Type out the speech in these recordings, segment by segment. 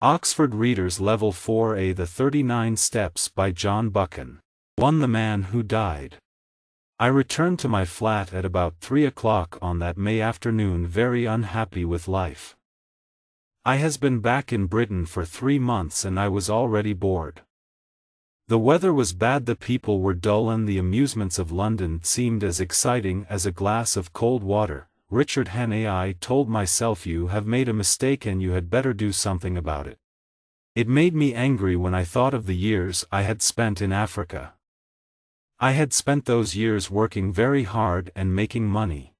Oxford Readers Level 4A The 39 Steps by John Buchan. 1. The Man Who Died. I returned to my flat at about 3 o'clock on that May afternoon very unhappy with life. I has been back in Britain for 3 months and I was already bored. The weather was bad, the people were dull, and the amusements of London seemed as exciting as a glass of cold water. Richard Hannay, I told myself, you have made a mistake and you had better do something about it. It made me angry when I thought of the years I had spent in Africa. I had spent those years working very hard and making money.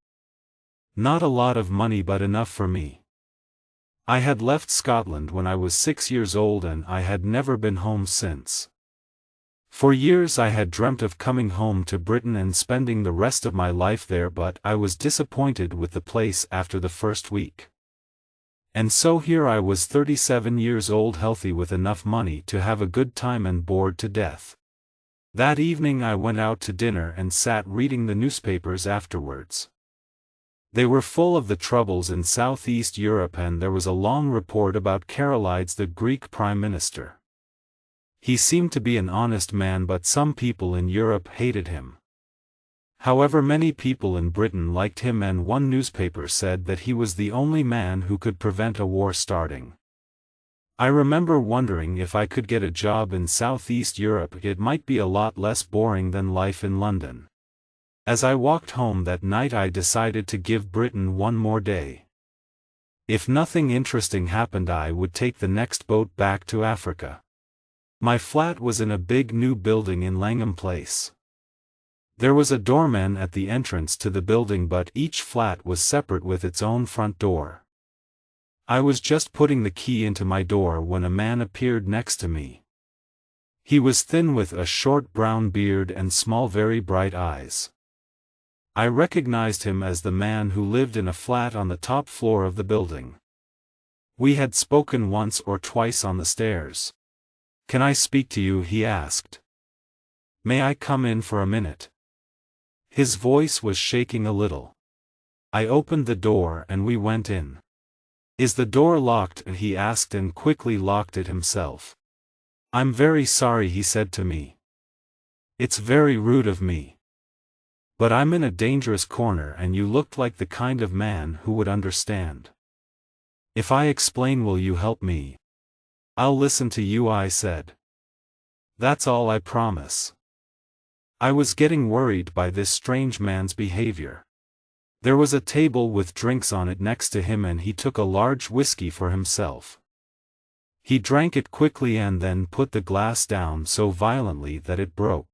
Not a lot of money, but enough for me. I had left Scotland when I was 6 years old and I had never been home since. For years I had dreamt of coming home to Britain and spending the rest of my life there, but I was disappointed with the place after the first week. And so here I was, 37 years old, healthy, with enough money to have a good time, and bored to death. That evening I went out to dinner and sat reading the newspapers afterwards. They were full of the troubles in Southeast Europe, and there was a long report about Karolides, the Greek Prime Minister. He seemed to be an honest man, but some people in Europe hated him. However, many people in Britain liked him, and one newspaper said that he was the only man who could prevent a war starting. I remember wondering if I could get a job in Southeast Europe, it might be a lot less boring than life in London. As I walked home that night, I decided to give Britain one more day. If nothing interesting happened, I would take the next boat back to Africa. My flat was in a big new building in Langham Place. There was a doorman at the entrance to the building, but each flat was separate with its own front door. I was just putting the key into my door when a man appeared next to me. He was thin, with a short brown beard and small, very bright eyes. I recognized him as the man who lived in a flat on the top floor of the building. We had spoken once or twice on the stairs. "Can I speak to you?" he asked. "May I come in for a minute?" His voice was shaking a little. I opened the door and we went in. "Is the door locked?" he asked, and quickly locked it himself. "I'm very sorry," he said to me. "It's very rude of me. But I'm in a dangerous corner and you looked like the kind of man who would understand. If I explain, will you help me?" "I'll listen to you," I said. "That's all, I promise." I was getting worried by this strange man's behavior. There was a table with drinks on it next to him, and he took a large whiskey for himself. He drank it quickly and then put the glass down so violently that it broke.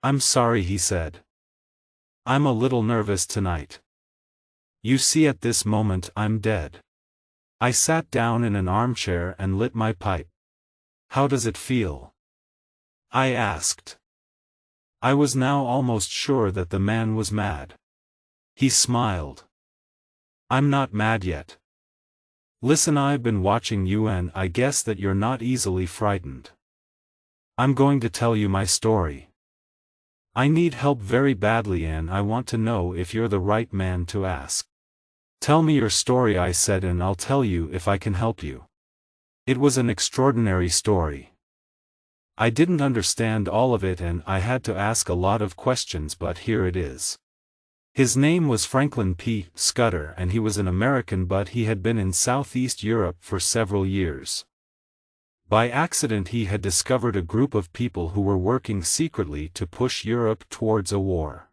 "I'm sorry," he said. "I'm a little nervous tonight. You see, at this moment I'm dead." I sat down in an armchair and lit my pipe. "How does it feel?" I asked. I was now almost sure that the man was mad. He smiled. "I'm not mad yet. Listen, I've been watching you and I guess that you're not easily frightened. I'm going to tell you my story. I need help very badly and I want to know if you're the right man to ask." "Tell me your story," I said, "and I'll tell you if I can help you." It was an extraordinary story. I didn't understand all of it and I had to ask a lot of questions, but here it is. His name was Franklin P. Scudder, and he was an American, but he had been in Southeast Europe for several years. By accident he had discovered a group of people who were working secretly to push Europe towards a war.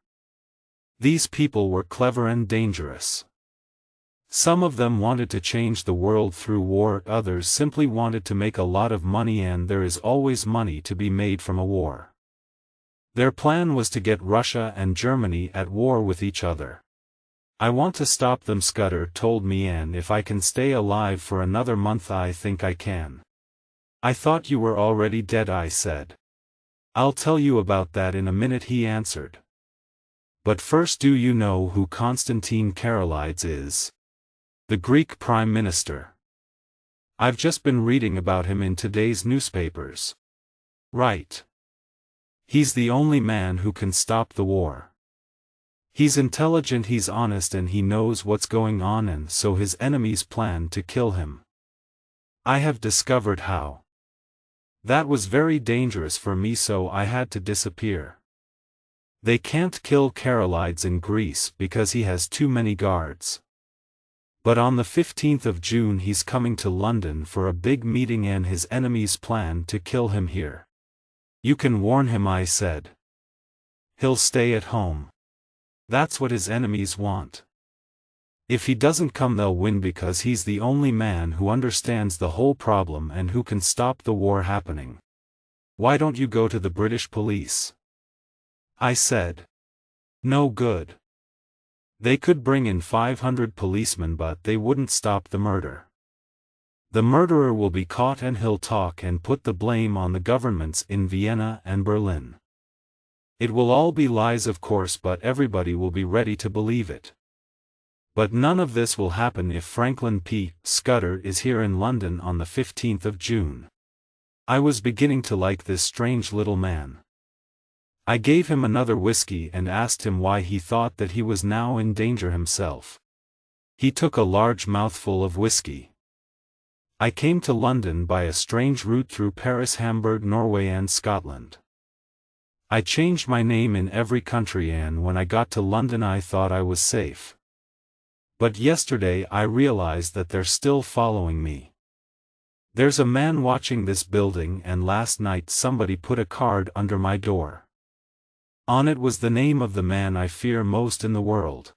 These people were clever and dangerous. Some of them wanted to change the world through war, others simply wanted to make a lot of money, and there is always money to be made from a war. Their plan was to get Russia and Germany at war with each other. "I want to stop them," Scudder told me, "and if I can stay alive for another month I think I can." "I thought you were already dead," I said. "I'll tell you about that in a minute," he answered. "But first, do you know who Constantine Karolides is? The Greek Prime Minister. I've just been reading about him in today's newspapers." "Right. He's the only man who can stop the war. He's intelligent, he's honest, and he knows what's going on, and so his enemies plan to kill him. I have discovered how. That was very dangerous for me, so I had to disappear. They can't kill Carolides in Greece because he has too many guards. But on the 15th of June he's coming to London for a big meeting and his enemies plan to kill him here. You can warn him, I said. He'll stay at home. That's what his enemies want. If he doesn't come, they'll win because he's the only man who understands the whole problem and who can stop the war happening. Why don't you go to the British police? I said. No good. They could bring in 500 policemen, but they wouldn't stop the murder. The murderer will be caught and he'll talk and put the blame on the governments in Vienna and Berlin. It will all be lies, of course, but everybody will be ready to believe it. But none of this will happen if Franklin P. Scudder is here in London on the 15th of June. I was beginning to like this strange little man. I gave him another whiskey and asked him why he thought that he was now in danger himself. He took a large mouthful of whiskey. I came to London by a strange route through Paris, Hamburg, Norway and Scotland. I changed my name in every country, and when I got to London I thought I was safe. But yesterday I realized that they're still following me. There's a man watching this building, and last night somebody put a card under my door. On it was the name of the man I fear most in the world.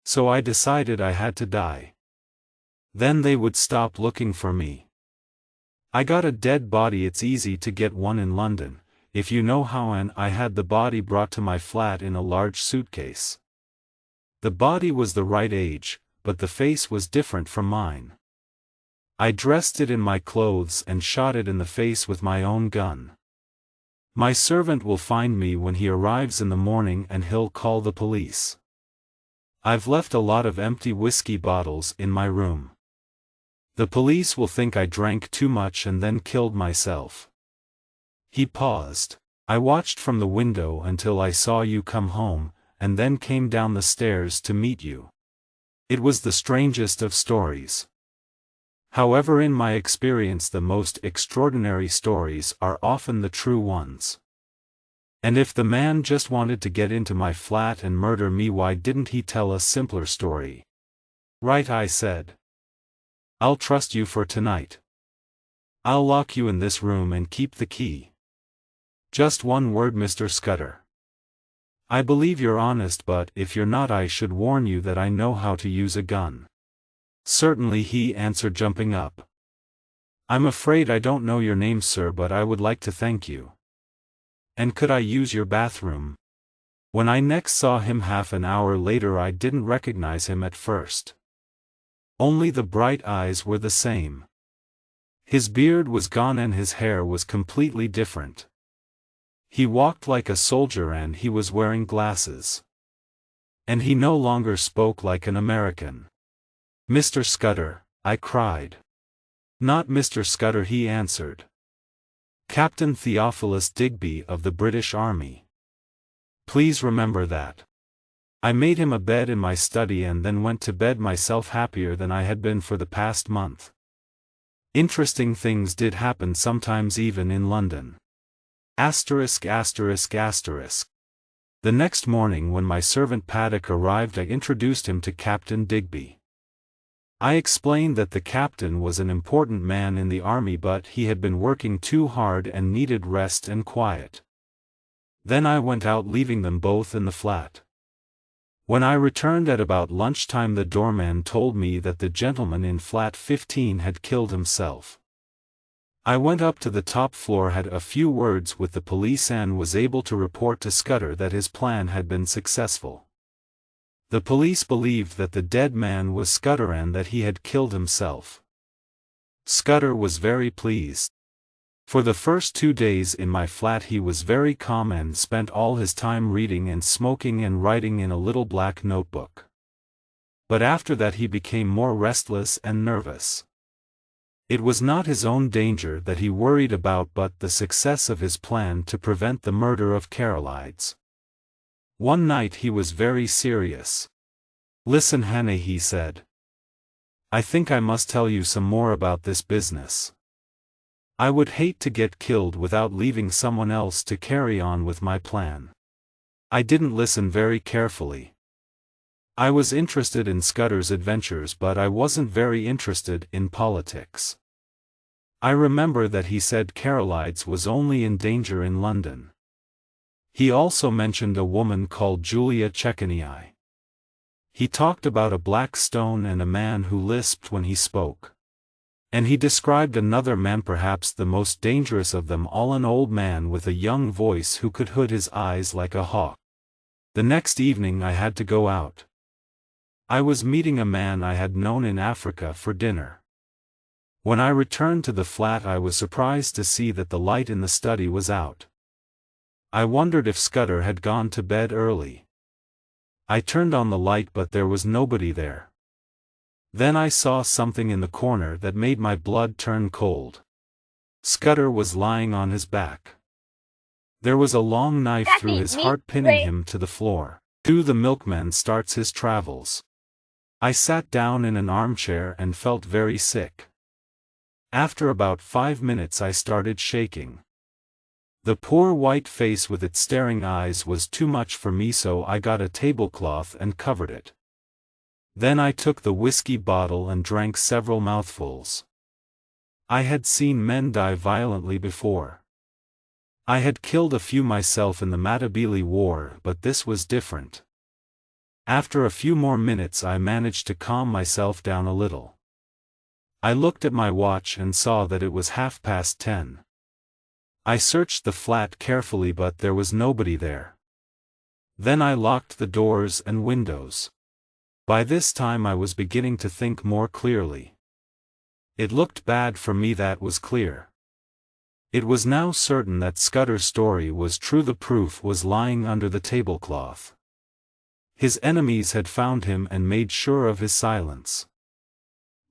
So I decided I had to die. Then they would stop looking for me. I got a dead body. It's easy to get one in London, if you know how, and I had the body brought to my flat in a large suitcase. The body was the right age, but the face was different from mine. I dressed it in my clothes and shot it in the face with my own gun. My servant will find me when he arrives in the morning and he'll call the police. I've left a lot of empty whiskey bottles in my room. The police will think I drank too much and then killed myself. He paused. I watched from the window until I saw you come home, and then came down the stairs to meet you. It was the strangest of stories. However, in my experience, the most extraordinary stories are often the true ones. And if the man just wanted to get into my flat and murder me, why didn't he tell a simpler story? Right, I said. I'll trust you for tonight. I'll lock you in this room and keep the key. Just one word, Mr. Scudder. I believe you're honest, but if you're not, I should warn you that I know how to use a gun. Certainly, he answered, jumping up. I'm afraid I don't know your name, sir, but I would like to thank you. And could I use your bathroom? When I next saw him half an hour later, I didn't recognize him at first. Only the bright eyes were the same. His beard was gone and his hair was completely different. He walked like a soldier and he was wearing glasses. And he no longer spoke like an American. Mr. Scudder, I cried. Not Mr. Scudder, he answered. Captain Theophilus Digby of the British Army. Please remember that. I made him a bed in my study and then went to bed myself, happier than I had been for the past month. Interesting things did happen sometimes, even in London. Asterisk, asterisk, asterisk. The next morning when my servant Paddock arrived, I introduced him to Captain Digby. I explained that the captain was an important man in the army, but he had been working too hard and needed rest and quiet. Then I went out, leaving them both in the flat. When I returned at about lunchtime, the doorman told me that the gentleman in flat 15 had killed himself. I went up to the top floor, had a few words with the police, and was able to report to Scudder that his plan had been successful. The police believed that the dead man was Scudder and that he had killed himself. Scudder was very pleased. For the first 2 days in my flat he was very calm and spent all his time reading and smoking and writing in a little black notebook. But after that he became more restless and nervous. It was not his own danger that he worried about, but the success of his plan to prevent the murder of Carolides. One night he was very serious. Listen, Hannah, he said. I think I must tell you some more about this business. I would hate to get killed without leaving someone else to carry on with my plan. I didn't listen very carefully. I was interested in Scudder's adventures, but I wasn't very interested in politics. I remember that he said Carolides was only in danger in London. He also mentioned a woman called Julia Chekenii. He talked about a black stone and a man who lisped when he spoke. And he described another man, perhaps the most dangerous of them all, an old man with a young voice who could hood his eyes like a hawk. The next evening I had to go out. I was meeting a man I had known in Africa for dinner. When I returned to the flat, I was surprised to see that the light in the study was out. I wondered if Scudder had gone to bed early. I turned on the light, but there was nobody there. Then I saw something in the corner that made my blood turn cold. Scudder was lying on his back. There was a long knife through his heart, pinning him to the floor. The milkman starts his travels. I sat down in an armchair and felt very sick. After about 5 minutes I started shaking. The poor white face with its staring eyes was too much for me, so I got a tablecloth and covered it. Then I took the whiskey bottle and drank several mouthfuls. I had seen men die violently before. I had killed a few myself in the Matabele War, but this was different. After a few more minutes I managed to calm myself down a little. I looked at my watch and saw that it was 10:30. I searched the flat carefully, but there was nobody there. Then I locked the doors and windows. By this time I was beginning to think more clearly. It looked bad for me, that was clear. It was now certain that Scudder's story was true. The proof was lying under the tablecloth. His enemies had found him and made sure of his silence.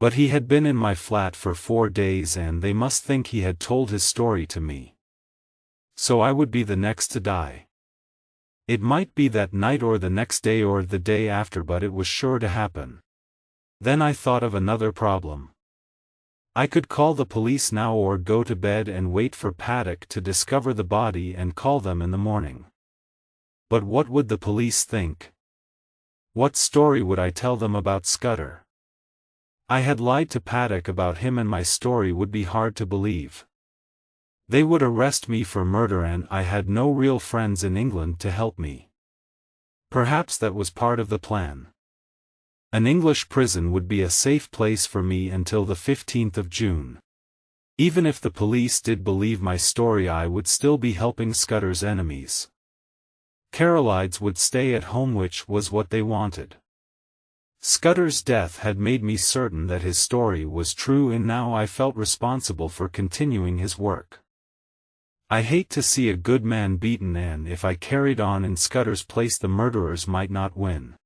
But he had been in my flat for 4 days, and they must think he had told his story to me. So I would be the next to die. It might be that night or the next day or the day after, but it was sure to happen. Then I thought of another problem. I could call the police now or go to bed and wait for Paddock to discover the body and call them in the morning. But what would the police think? What story would I tell them about Scudder? I had lied to Paddock about him, and my story would be hard to believe. They would arrest me for murder, and I had no real friends in England to help me. Perhaps that was part of the plan. An English prison would be a safe place for me until the 15th of June. Even if the police did believe my story, I would still be helping Scudder's enemies. Carolides would stay at home, which was what they wanted. Scudder's death had made me certain that his story was true, and now I felt responsible for continuing his work. I hate to see a good man beaten, and if I carried on in Scudder's place the murderers might not win.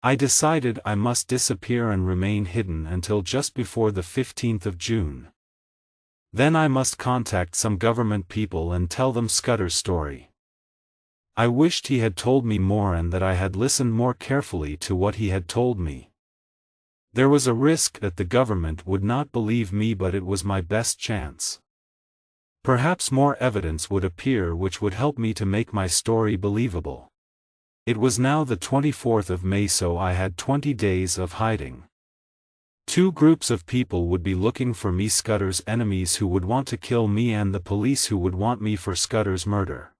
I decided I must disappear and remain hidden until just before the 15th of June. Then I must contact some government people and tell them Scudder's story. I wished he had told me more and that I had listened more carefully to what he had told me. There was a risk that the government would not believe me, but it was my best chance. Perhaps more evidence would appear which would help me to make my story believable. It was now the 24th of May, so I had 20 days of hiding. 2 groups of people would be looking for me: Scudder's enemies who would want to kill me, and the police who would want me for Scudder's murder.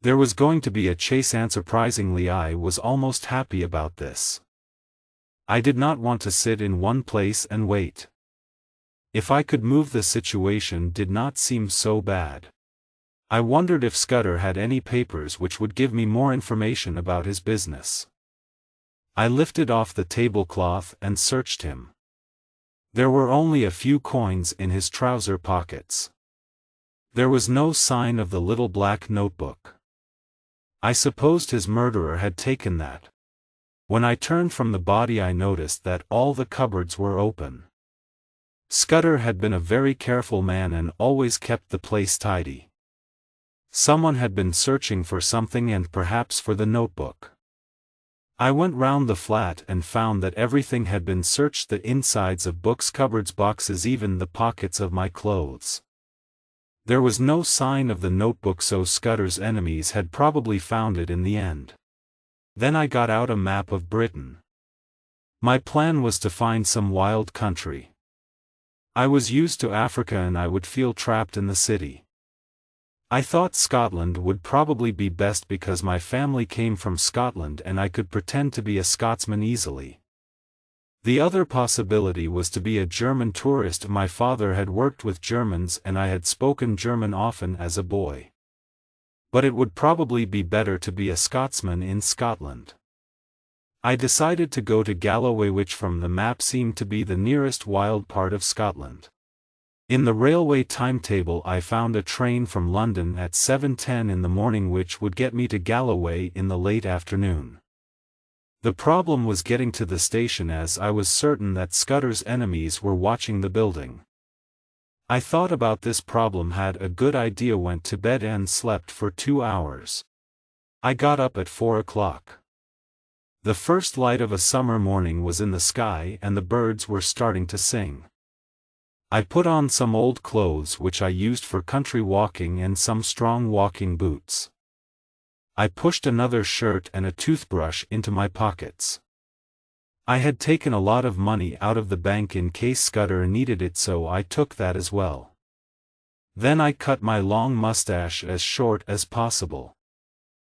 There was going to be a chase, and surprisingly I was almost happy about this. I did not want to sit in one place and wait. If I could move, the situation did not seem so bad. I wondered if Scudder had any papers which would give me more information about his business. I lifted off the tablecloth and searched him. There were only a few coins in his trouser pockets. There was no sign of the little black notebook. I supposed his murderer had taken that. When I turned from the body, I noticed that all the cupboards were open. Scudder had been a very careful man and always kept the place tidy. Someone had been searching for something, and perhaps for the notebook. I went round the flat and found that everything had been searched, the insides of books, cupboards, boxes, even the pockets of my clothes. There was no sign of the notebook, so Scudder's enemies had probably found it in the end. Then I got out a map of Britain. My plan was to find some wild country. I was used to Africa and I would feel trapped in the city. I thought Scotland would probably be best because my family came from Scotland and I could pretend to be a Scotsman easily. The other possibility was to be a German tourist. My father had worked with Germans and I had spoken German often as a boy. But it would probably be better to be a Scotsman in Scotland. I decided to go to Galloway, which from the map seemed to be the nearest wild part of Scotland. In the railway timetable I found a train from London at 7:10 in the morning which would get me to Galloway in the late afternoon. The problem was getting to the station, as I was certain that Scudder's enemies were watching the building. I thought about this problem, had a good idea, went to bed and slept for 2 hours. I got up at 4 o'clock. The first light of a summer morning was in the sky and the birds were starting to sing. I put on some old clothes which I used for country walking and some strong walking boots. I pushed another shirt and a toothbrush into my pockets. I had taken a lot of money out of the bank in case Scudder needed it, so I took that as well. Then I cut my long mustache as short as possible.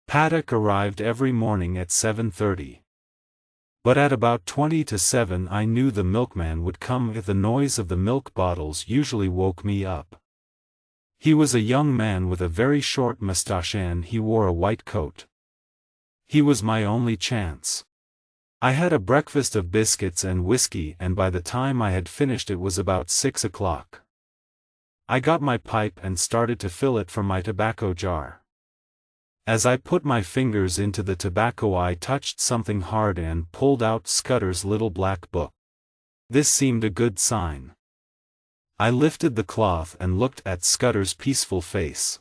Paddock arrived every morning at 7:30. But at about 20 to 7 I knew the milkman would come. The noise of the milk bottles usually woke me up. He was a young man with a very short moustache and he wore a white coat. He was my only chance. I had a breakfast of biscuits and whiskey, and by the time I had finished it was about 6 o'clock. I got my pipe and started to fill it from my tobacco jar. As I put my fingers into the tobacco I touched something hard and pulled out Scudder's little black book. This seemed a good sign. I lifted the cloth and looked at Scudder's peaceful face.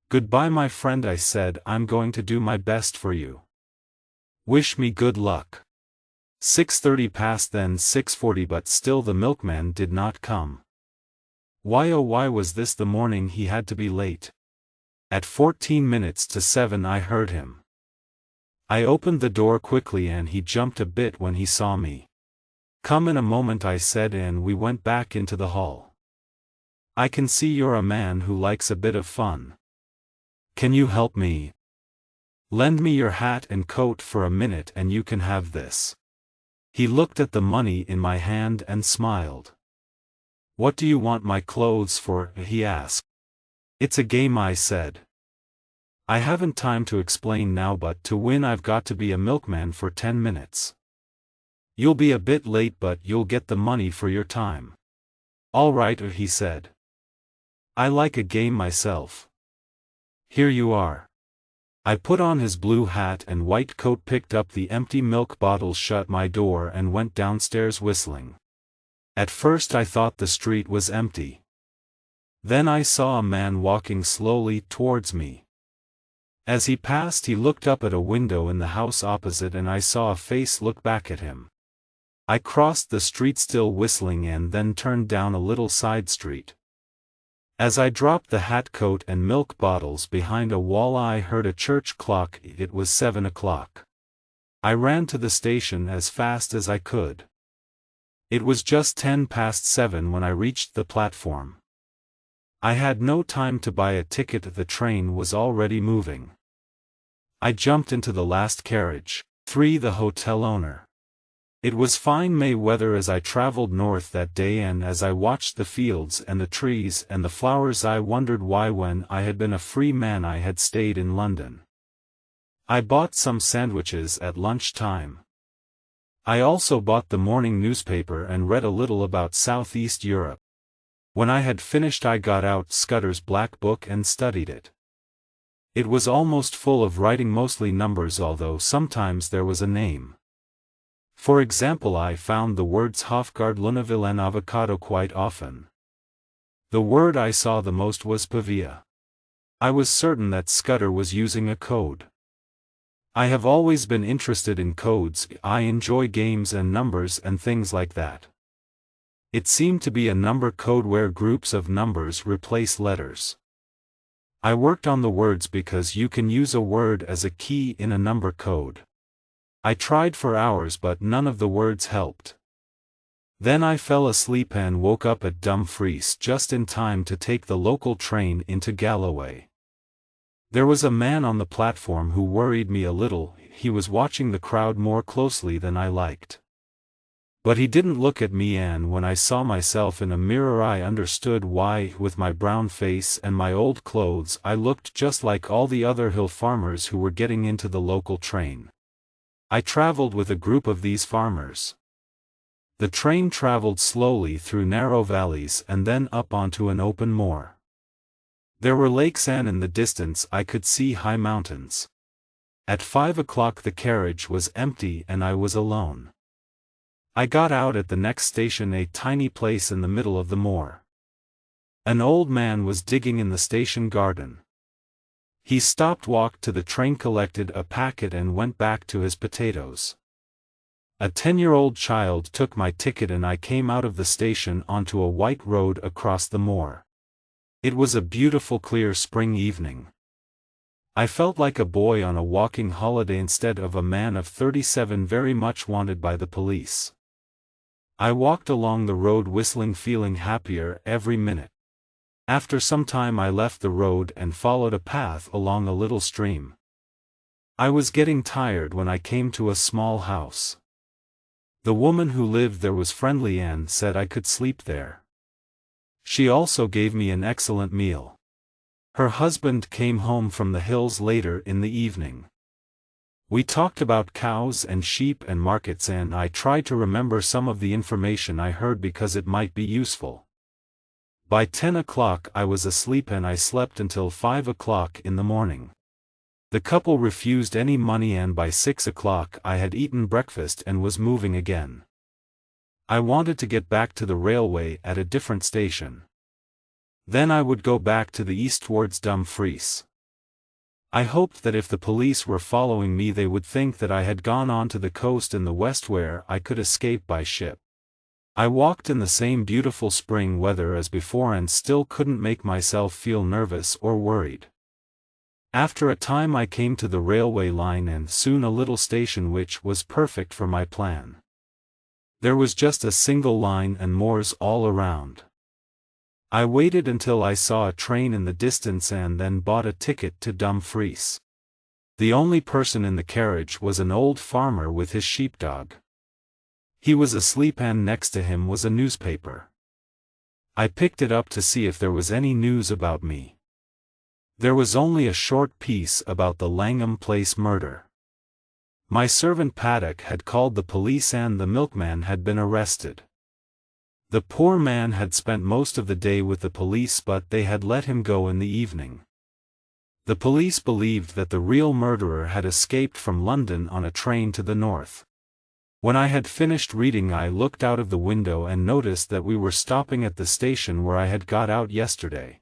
"Goodbye, my friend," I said. "I'm going to do my best for you. Wish me good luck." 6:30 passed, then 6:40, but still the milkman did not come. Why, oh why was this the morning he had to be late? At 14 minutes to 7 I heard him. I opened the door quickly and he jumped a bit when he saw me. "Come in a moment," I said, and we went back into the hall. "I can see you're a man who likes a bit of fun. Can you help me? Lend me your hat and coat for a minute and you can have this." He looked at the money in my hand and smiled. "What do you want my clothes for?" he asked. "It's a game," I said. "I haven't time to explain now, but to win I've got to be a milkman for 10 minutes. You'll be a bit late, but you'll get the money for your time." "All right," he said. "I like a game myself. Here you are." I put on his blue hat and white coat, picked up the empty milk bottles, shut my door and went downstairs whistling. At first I thought the street was empty. Then I saw a man walking slowly towards me. As he passed he looked up at a window in the house opposite and I saw a face look back at him. I crossed the street still whistling and then turned down a little side street. As I dropped the hat, coat and milk bottles behind a wall I heard a church clock. It was 7 o'clock. I ran to the station as fast as I could. It was just 10 past 7 when I reached the platform. I had no time to buy a ticket, the train was already moving. I jumped into the last carriage. 3. The hotel owner. It was fine May weather as I traveled north that day, and as I watched the fields and the trees and the flowers I wondered why, when I had been a free man, I had stayed in London. I bought some sandwiches at lunchtime. I also bought the morning newspaper and read a little about Southeast Europe. When I had finished I got out Scudder's black book and studied it. It was almost full of writing, mostly numbers, although sometimes there was a name. For example, I found the words Hofgaard, Luneville and avocado quite often. The word I saw the most was Pavia. I was certain that Scudder was using a code. I have always been interested in codes. I enjoy games and numbers and things like that. It seemed to be a number code where groups of numbers replace letters. I worked on the words because you can use a word as a key in a number code. I tried for hours but none of the words helped. Then I fell asleep and woke up at Dumfries just in time to take the local train into Galloway. There was a man on the platform who worried me a little. He was watching the crowd more closely than I liked. But he didn't look at me, and when I saw myself in a mirror I understood why. With my brown face and my old clothes I looked just like all the other hill farmers who were getting into the local train. I traveled with a group of these farmers. The train traveled slowly through narrow valleys and then up onto an open moor. There were lakes and in the distance I could see high mountains. At 5 o'clock the carriage was empty and I was alone. I got out at the next station, a tiny place in the middle of the moor. An old man was digging in the station garden. He stopped, walked to the train, collected a packet and went back to his potatoes. A 10-year-old child took my ticket and I came out of the station onto a white road across the moor. It was a beautiful clear spring evening. I felt like a boy on a walking holiday instead of a man of 37 very much wanted by the police. I walked along the road whistling, feeling happier every minute. After some time I left the road and followed a path along a little stream. I was getting tired when I came to a small house. The woman who lived there was friendly and said I could sleep there. She also gave me an excellent meal. Her husband came home from the hills later in the evening. We talked about cows and sheep and markets, and I tried to remember some of the information I heard because it might be useful. By 10 o'clock I was asleep and I slept until 5 o'clock in the morning. The couple refused any money and by 6 o'clock I had eaten breakfast and was moving again. I wanted to get back to the railway at a different station. Then I would go back to the east towards Dumfries. I hoped that if the police were following me they would think that I had gone on to the coast in the west where I could escape by ship. I walked in the same beautiful spring weather as before and still couldn't make myself feel nervous or worried. After a time I came to the railway line and soon a little station which was perfect for my plan. There was just a single line and moors all around. I waited until I saw a train in the distance and then bought a ticket to Dumfries. The only person in the carriage was an old farmer with his sheepdog. He was asleep and next to him was a newspaper. I picked it up to see if there was any news about me. There was only a short piece about the Langham Place murder. My servant Paddock had called the police and the milkman had been arrested. The poor man had spent most of the day with the police but they had let him go in the evening. The police believed that the real murderer had escaped from London on a train to the north. When I had finished reading I looked out of the window and noticed that we were stopping at the station where I had got out yesterday.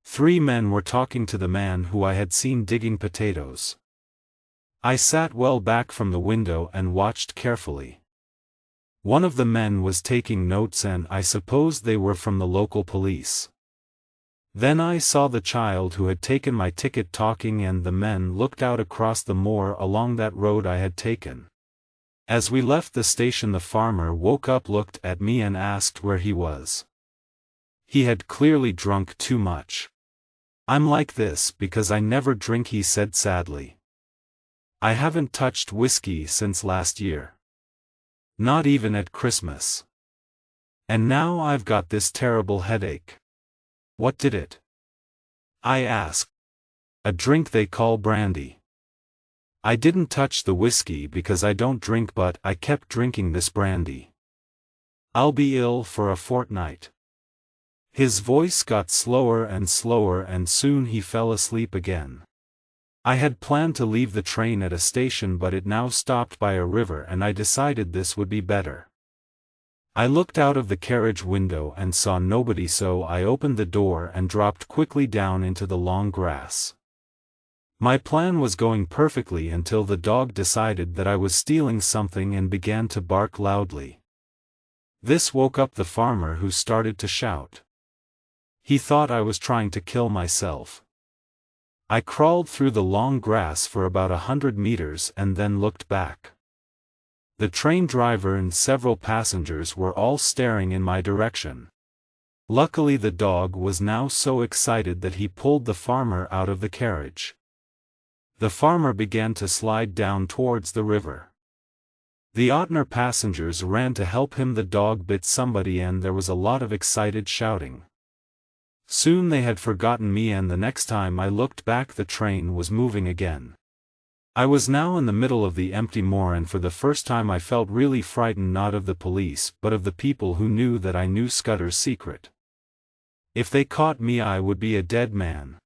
3 men were talking to the man who I had seen digging potatoes. I sat well back from the window and watched carefully. One of the men was taking notes and I supposed they were from the local police. Then I saw the child who had taken my ticket talking and the men looked out across the moor along that road I had taken. As we left the station the farmer woke up, looked at me and asked where he was. He had clearly drunk too much. "I'm like this because I never drink," he said sadly. "I haven't touched whiskey since last year. Not even at Christmas. And now I've got this terrible headache." "What did it?" I asked. "A drink they call brandy. I didn't touch the whiskey because I don't drink, but I kept drinking this brandy. I'll be ill for a fortnight." His voice got slower and slower and soon he fell asleep again. I had planned to leave the train at a station but it now stopped by a river and I decided this would be better. I looked out of the carriage window and saw nobody, so I opened the door and dropped quickly down into the long grass. My plan was going perfectly until the dog decided that I was stealing something and began to bark loudly. This woke up the farmer, who started to shout. He thought I was trying to kill myself. I crawled through the long grass for about 100 meters and then looked back. The train driver and several passengers were all staring in my direction. Luckily, the dog was now so excited that he pulled the farmer out of the carriage. The farmer began to slide down towards the river. The Otner passengers ran to help him. The dog bit somebody and there was a lot of excited shouting. Soon they had forgotten me, and the next time I looked back the train was moving again. I was now in the middle of the empty moor, and for the first time I felt really frightened, not of the police but of the people who knew that I knew Scudder's secret. If they caught me I would be a dead man.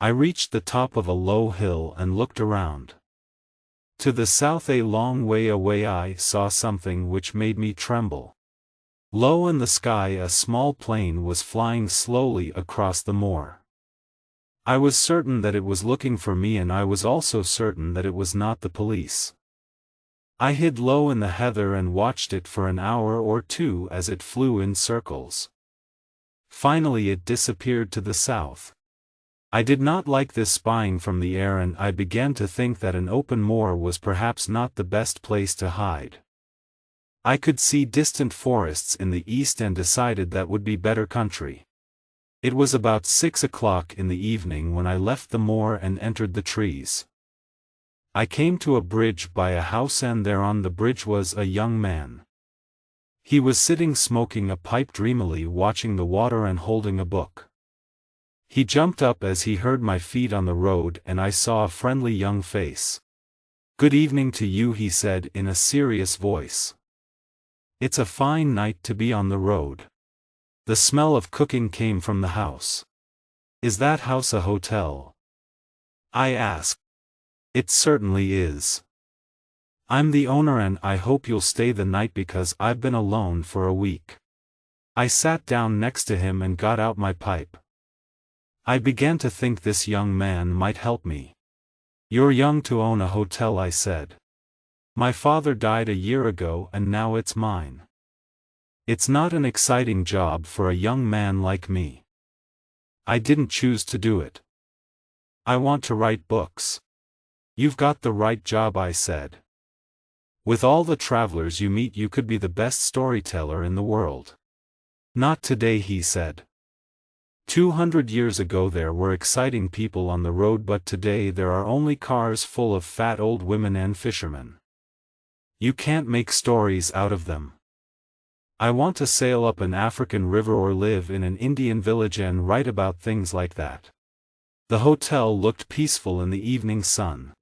I reached the top of a low hill and looked around. To the south, a long way away, I saw something which made me tremble. Low in the sky a small plane was flying slowly across the moor. I was certain that it was looking for me, and I was also certain that it was not the police. I hid low in the heather and watched it for an hour or two as it flew in circles. Finally it disappeared to the south. I did not like this spying from the air, and I began to think that an open moor was perhaps not the best place to hide. I could see distant forests in the east and decided that would be better country. It was about 6 o'clock in the evening when I left the moor and entered the trees. I came to a bridge by a house, and there on the bridge was a young man. He was sitting smoking a pipe dreamily, watching the water and holding a book. He jumped up as he heard my feet on the road, and I saw a friendly young face. "Good evening to you," he said in a serious voice. "It's a fine night to be on the road." The smell of cooking came from the house. "Is that house a hotel?" I asked. "It certainly is. I'm the owner, and I hope you'll stay the night because I've been alone for a week." I sat down next to him and got out my pipe. I began to think this young man might help me. "You're young to own a hotel," I said. "My father died a year ago and now it's mine. It's not an exciting job for a young man like me. I didn't choose to do it. I want to write books." "You've got the right job," I said. "With all the travelers you meet you could be the best storyteller in the world." "Not today," he said. 200 years ago there were exciting people on the road, but today there are only cars full of fat old women and fishermen. You can't make stories out of them. I want to sail up an African river or live in an Indian village and write about things like that." The hotel looked peaceful in the evening sun.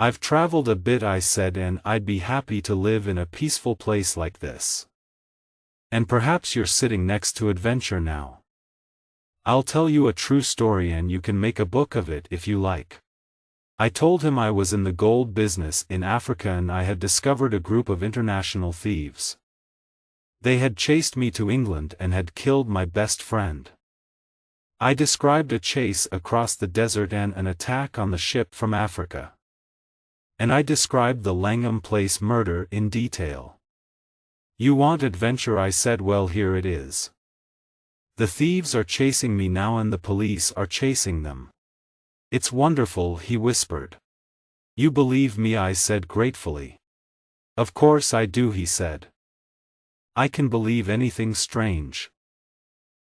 "I've traveled a bit," I said, "and I'd be happy to live in a peaceful place like this. And perhaps you're sitting next to adventure now. I'll tell you a true story and you can make a book of it if you like." I told him I was in the gold business in Africa and I had discovered a group of international thieves. They had chased me to England and had killed my best friend. I described a chase across the desert and an attack on the ship from Africa. And I described the Langham Place murder in detail. "You want adventure," I said. "Well, here it is. The thieves are chasing me now and the police are chasing them." "It's wonderful," he whispered. "You believe me?" I said gratefully. "Of course I do," he said. "I can believe anything strange.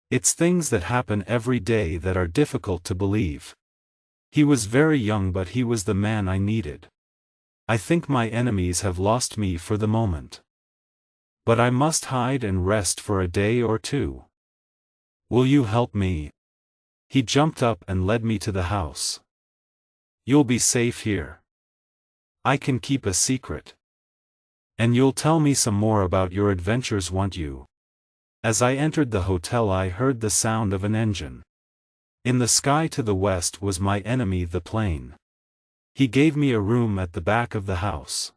It's things that happen every day that are difficult to believe." He was very young, but he was the man I needed. "I think my enemies have lost me for the moment. But I must hide and rest for a day or two. Will you help me?" He jumped up and led me to the house. "You'll be safe here. I can keep a secret. And you'll tell me some more about your adventures, won't you?" As I entered the hotel I heard the sound of an engine. In the sky to the west was my enemy, the plane. He gave me a room at the back of the house.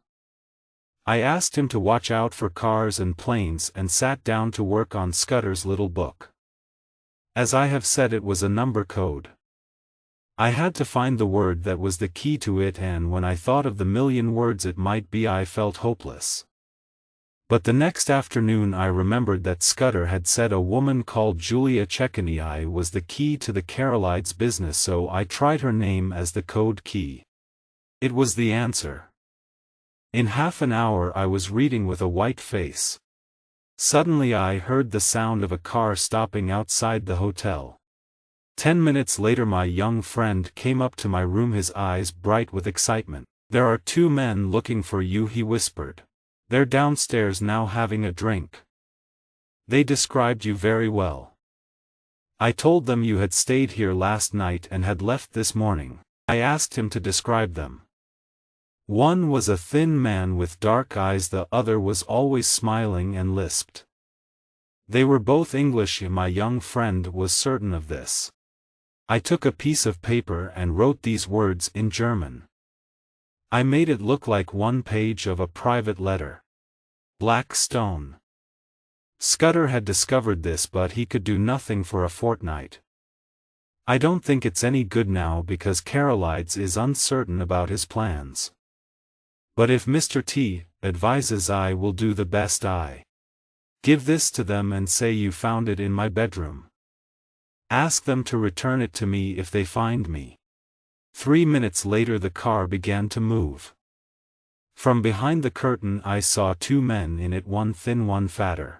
I asked him to watch out for cars and planes and sat down to work on Scudder's little book. As I have said, it was a number code. I had to find the word that was the key to it, and when I thought of the million words it might be, I felt hopeless. But the next afternoon I remembered that Scudder had said a woman called Julia Chekeney was the key to the Carolides business, so I tried her name as the code key. It was the answer. In half an hour I was reading with a white face. Suddenly I heard the sound of a car stopping outside the hotel. 10 minutes later my young friend came up to my room, his eyes bright with excitement. "There are 2 men looking for you," he whispered. "They're downstairs now having a drink. They described you very well. I told them you had stayed here last night and had left this morning." I asked him to describe them. One was a thin man with dark eyes, the other was always smiling and lisped. They were both English, my young friend was certain of this. I took a piece of paper and wrote these words in German. I made it look like one page of a private letter. Black Stone. Scudder had discovered this, but he could do nothing for a fortnight. I don't think it's any good now because Carolides is uncertain about his plans. But if Mr. T advises, I will do the best. I give this to them and say you found it in my bedroom. Ask them to return it to me if they find me. 3 minutes later the car began to move. From behind the curtain I saw 2 men in it, one thin, one fatter.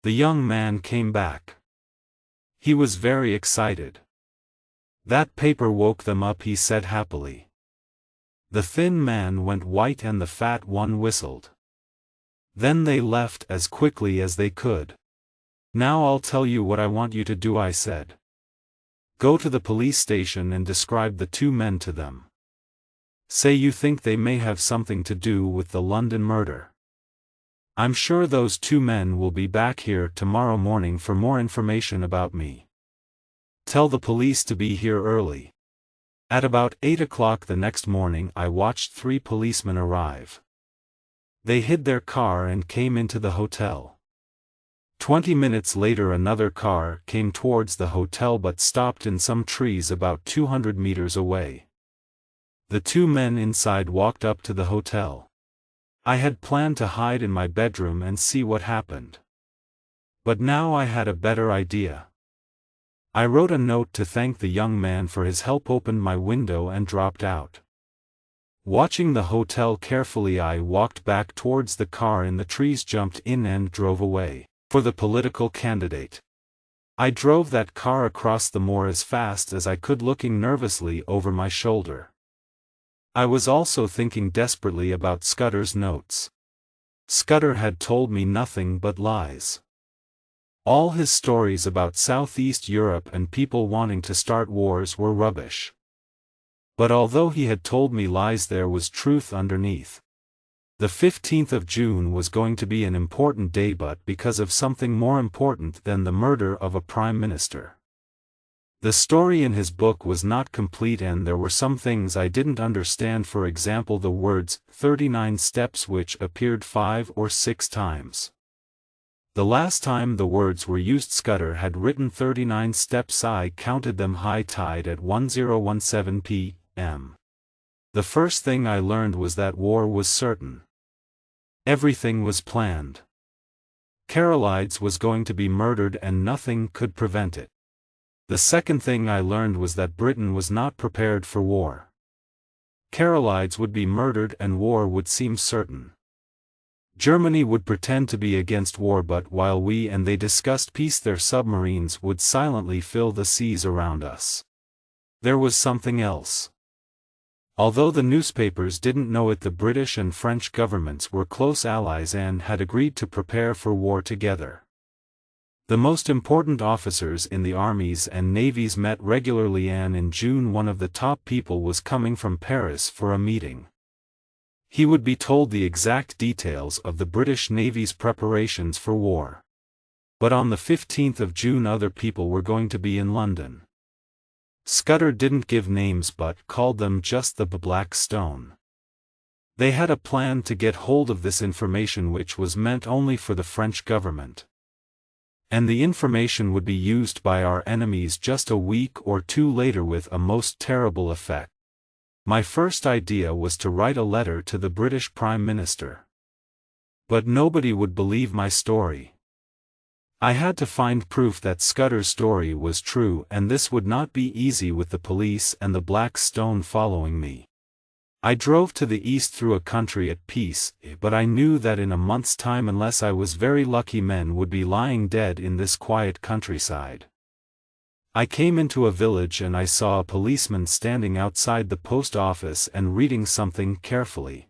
The young man came back. He was very excited. "That paper woke them up," he said happily. The thin man went white and the fat one whistled. Then they left as quickly as they could. "Now I'll tell you what I want you to do," I said. "Go to the police station and describe the 2 men to them. Say you think they may have something to do with the London murder. I'm sure those 2 men will be back here tomorrow morning for more information about me. Tell the police to be here early." At about 8 o'clock the next morning I watched 3 policemen arrive. They hid their car and came into the hotel. 20 minutes later another car came towards the hotel but stopped in some trees about 200 meters away. The 2 men inside walked up to the hotel. I had planned to hide in my bedroom and see what happened. But now I had a better idea. I wrote a note to thank the young man for his help, opened my window and dropped out. Watching the hotel carefully, I walked back towards the car in the trees, jumped in and drove away. For the political candidate. I drove that car across the moor as fast as I could, looking nervously over my shoulder. I was also thinking desperately about Scudder's notes. Scudder had told me nothing but lies. All his stories about Southeast Europe and people wanting to start wars were rubbish. But although he had told me lies, there was truth underneath. The 15th of June was going to be an important day, but because of something more important than the murder of a prime minister. The story in his book was not complete and there were some things I didn't understand, for example the words 39 steps, which appeared 5 or 6 times. The last time the words were used Scudder had written 39 steps. I counted them high tide at 10:17 p.m. The first thing I learned was that war was certain. Everything was planned. Carolides was going to be murdered and nothing could prevent it. The second thing I learned was that Britain was not prepared for war. Carolides would be murdered and war would seem certain. Germany would pretend to be against war, but while we and they discussed peace, their submarines would silently fill the seas around us. There was something else. Although the newspapers didn't know it, the British and French governments were close allies and had agreed to prepare for war together. The most important officers in the armies and navies met regularly, and in June one of the top people was coming from Paris for a meeting. He would be told the exact details of the British Navy's preparations for war. But on the 15th of June other people were going to be in London. Scudder didn't give names but called them just the Black Stone. They had a plan to get hold of this information which was meant only for the French government. And the information would be used by our enemies just a week or two later with a most terrible effect. My first idea was to write a letter to the British Prime Minister. But nobody would believe my story. I had to find proof that Scudder's story was true, and this would not be easy with the police and the Black Stone following me. I drove to the east through a country at peace, but I knew that in a month's time, unless I was very lucky, men would be lying dead in this quiet countryside. I came into a village and I saw a policeman standing outside the post office and reading something carefully.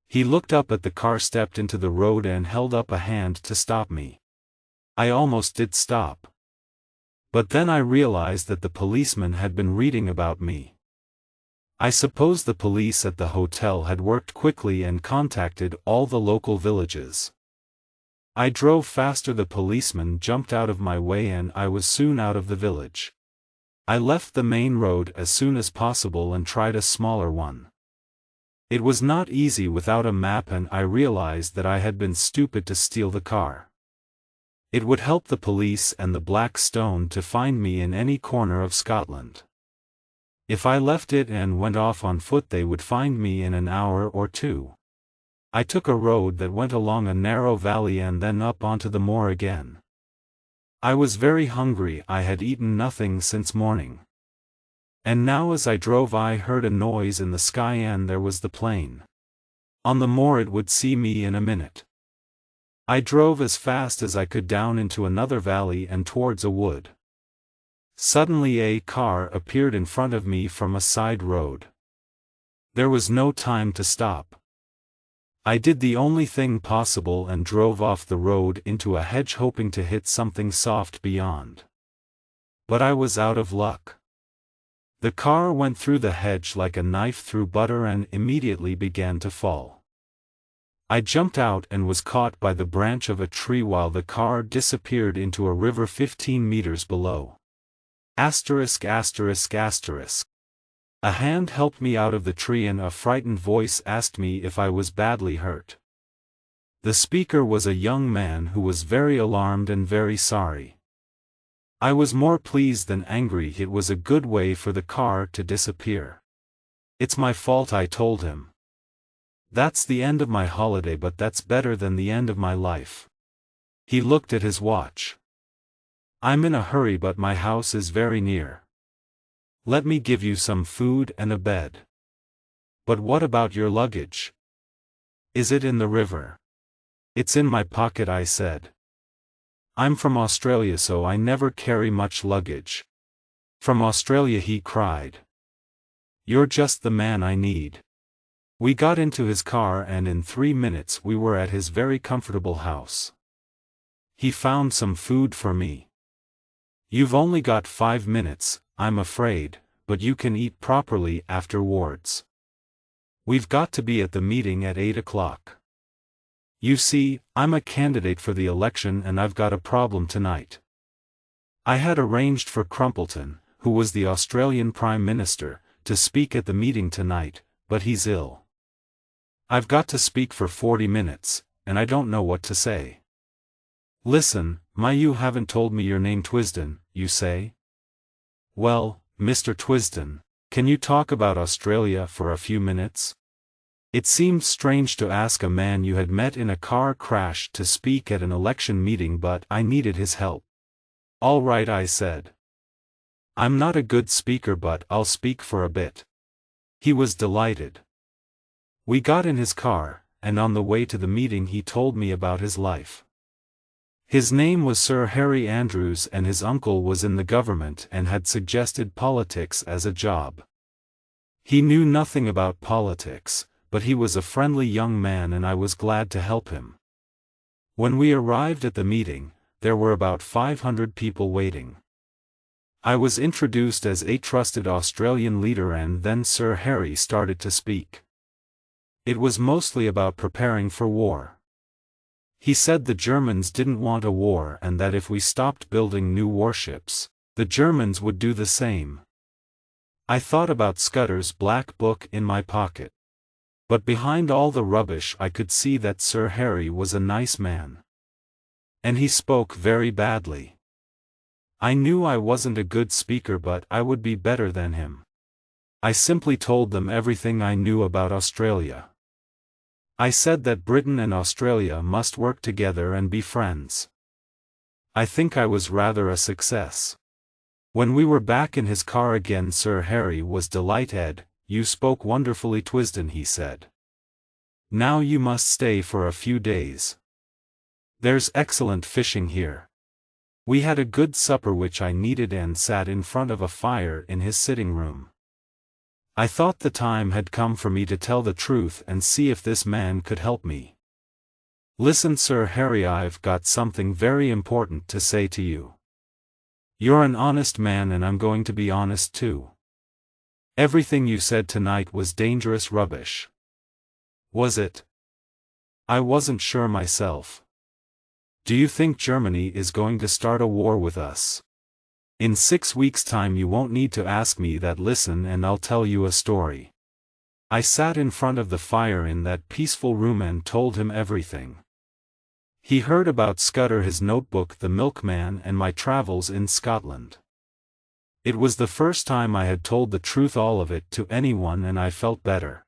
He looked up at the car, stepped into the road and held up a hand to stop me. I almost did stop. But then I realized that the policeman had been reading about me. I suppose the police at the hotel had worked quickly and contacted all the local villages. I drove faster. The policeman jumped out of my way and I was soon out of the village. I left the main road as soon as possible and tried a smaller one. It was not easy without a map, and I realized that I had been stupid to steal the car. It would help the police and the Black Stone to find me in any corner of Scotland. If I left it and went off on foot, they would find me in an hour or two. I took a road that went along a narrow valley and then up onto the moor again. I was very hungry. I had eaten nothing since morning. And now as I drove I heard a noise in the sky, and there was the plane. On the moor it would see me in a minute. I drove as fast as I could down into another valley and towards a wood. Suddenly a car appeared in front of me from a side road. There was no time to stop. I did the only thing possible and drove off the road into a hedge, hoping to hit something soft beyond. But I was out of luck. The car went through the hedge like a knife through butter and immediately began to fall. I jumped out and was caught by the branch of a tree while the car disappeared into a river 15 meters below. Asterisk asterisk asterisk. A hand helped me out of the tree and a frightened voice asked me if I was badly hurt. The speaker was a young man who was very alarmed and very sorry. I was more pleased than angry. It was a good way for the car to disappear. "It's my fault," I told him. "That's the end of my holiday, but that's better than the end of my life." He looked at his watch. "I'm in a hurry, but my house is very near. Let me give you some food and a bed." "But what about your luggage? Is it in the river?" "It's in my pocket," I said. "I'm from Australia, so I never carry much luggage." "From Australia?" he cried. "You're just the man I need." We got into his car and in 3 minutes we were at his very comfortable house. He found some food for me. "You've only got 5 minutes, I'm afraid, but you can eat properly afterwards. We've got to be at the meeting at 8 o'clock. You see, I'm a candidate for the election and I've got a problem tonight. I had arranged for Crumpleton, who was the Australian Prime Minister, to speak at the meeting tonight, but he's ill. I've got to speak for 40 minutes, and I don't know what to say." "Listen, you haven't told me your name. Twisden, you say? Well, Mr. Twisden, can you talk about Australia for a few minutes?" It seemed strange to ask a man you had met in a car crash to speak at an election meeting, but I needed his help. "All right," I said. "I'm not a good speaker, but I'll speak for a bit." He was delighted. We got in his car, and on the way to the meeting he told me about his life. His name was Sir Harry Andrews and his uncle was in the government and had suggested politics as a job. He knew nothing about politics, but he was a friendly young man and I was glad to help him. When we arrived at the meeting, there were about 500 people waiting. I was introduced as a trusted Australian leader and then Sir Harry started to speak. It was mostly about preparing for war. He said the Germans didn't want a war and that if we stopped building new warships, the Germans would do the same. I thought about Scudder's black book in my pocket. But behind all the rubbish I could see that Sir Harry was a nice man. And he spoke very badly. I knew I wasn't a good speaker, but I would be better than him. I simply told them everything I knew about Australia. I said that Britain and Australia must work together and be friends. I think I was rather a success. When we were back in his car again, Sir Harry was delighted. "You spoke wonderfully, Twisden," he said. "Now you must stay for a few days. There's excellent fishing here." We had a good supper which I needed and sat in front of a fire in his sitting room. I thought the time had come for me to tell the truth and see if this man could help me. "Listen, Sir Harry, I've got something very important to say to you. You're an honest man and I'm going to be honest too. Everything you said tonight was dangerous rubbish." "Was it?" I wasn't sure myself. "Do you think Germany is going to start a war with us? In 6 weeks' time you won't need to ask me that. Listen and I'll tell you a story." I sat in front of the fire in that peaceful room and told him everything. He heard about Scudder, his notebook, the milkman, and my travels in Scotland. It was the first time I had told the truth, all of it, to anyone, and I felt better.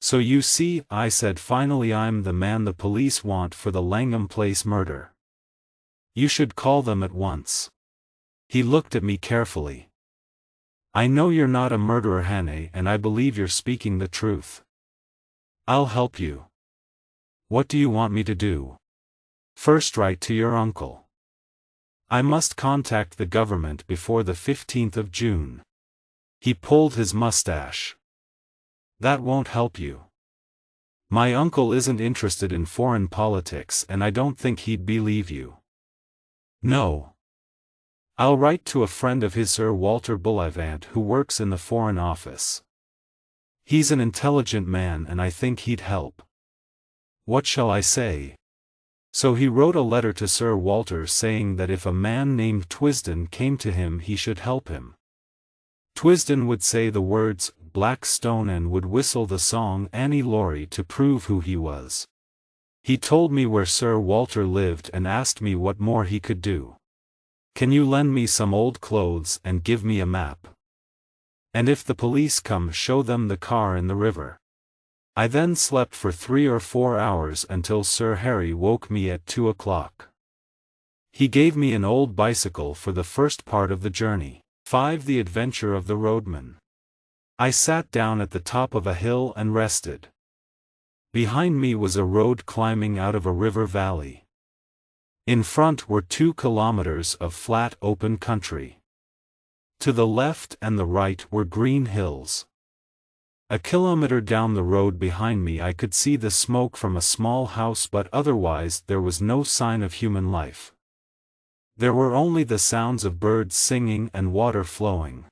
"So you see," I said finally, "I'm the man the police want for the Langham Place murder. You should call them at once." He looked at me carefully. "I know you're not a murderer, Hannay, and I believe you're speaking the truth. I'll help you. What do you want me to do?" "First, write to your uncle. I must contact the government before the 15th of June. He pulled his mustache. "That won't help you. My uncle isn't interested in foreign politics and I don't think he'd believe you." "No. I'll write to a friend of his, Sir Walter Bullivant, who works in the Foreign Office. He's an intelligent man and I think he'd help." "What shall I say?" So he wrote a letter to Sir Walter saying that if a man named Twisden came to him he should help him. Twisden would say the words Blackstone and would whistle the song Annie Laurie to prove who he was. He told me where Sir Walter lived and asked me what more he could do. "Can you lend me some old clothes and give me a map? And if the police come, show them the car in the river." I then slept for 3 or 4 hours until Sir Harry woke me at 2 o'clock. He gave me an old bicycle for the first part of the journey. 5. The Adventure of the Roadman. I sat down at the top of a hill and rested. Behind me was a road climbing out of a river valley. In front were 2 kilometers of flat open country. To the left and the right were green hills. A kilometer down the road behind me I could see the smoke from a small house, but otherwise there was no sign of human life. There were only the sounds of birds singing and water flowing.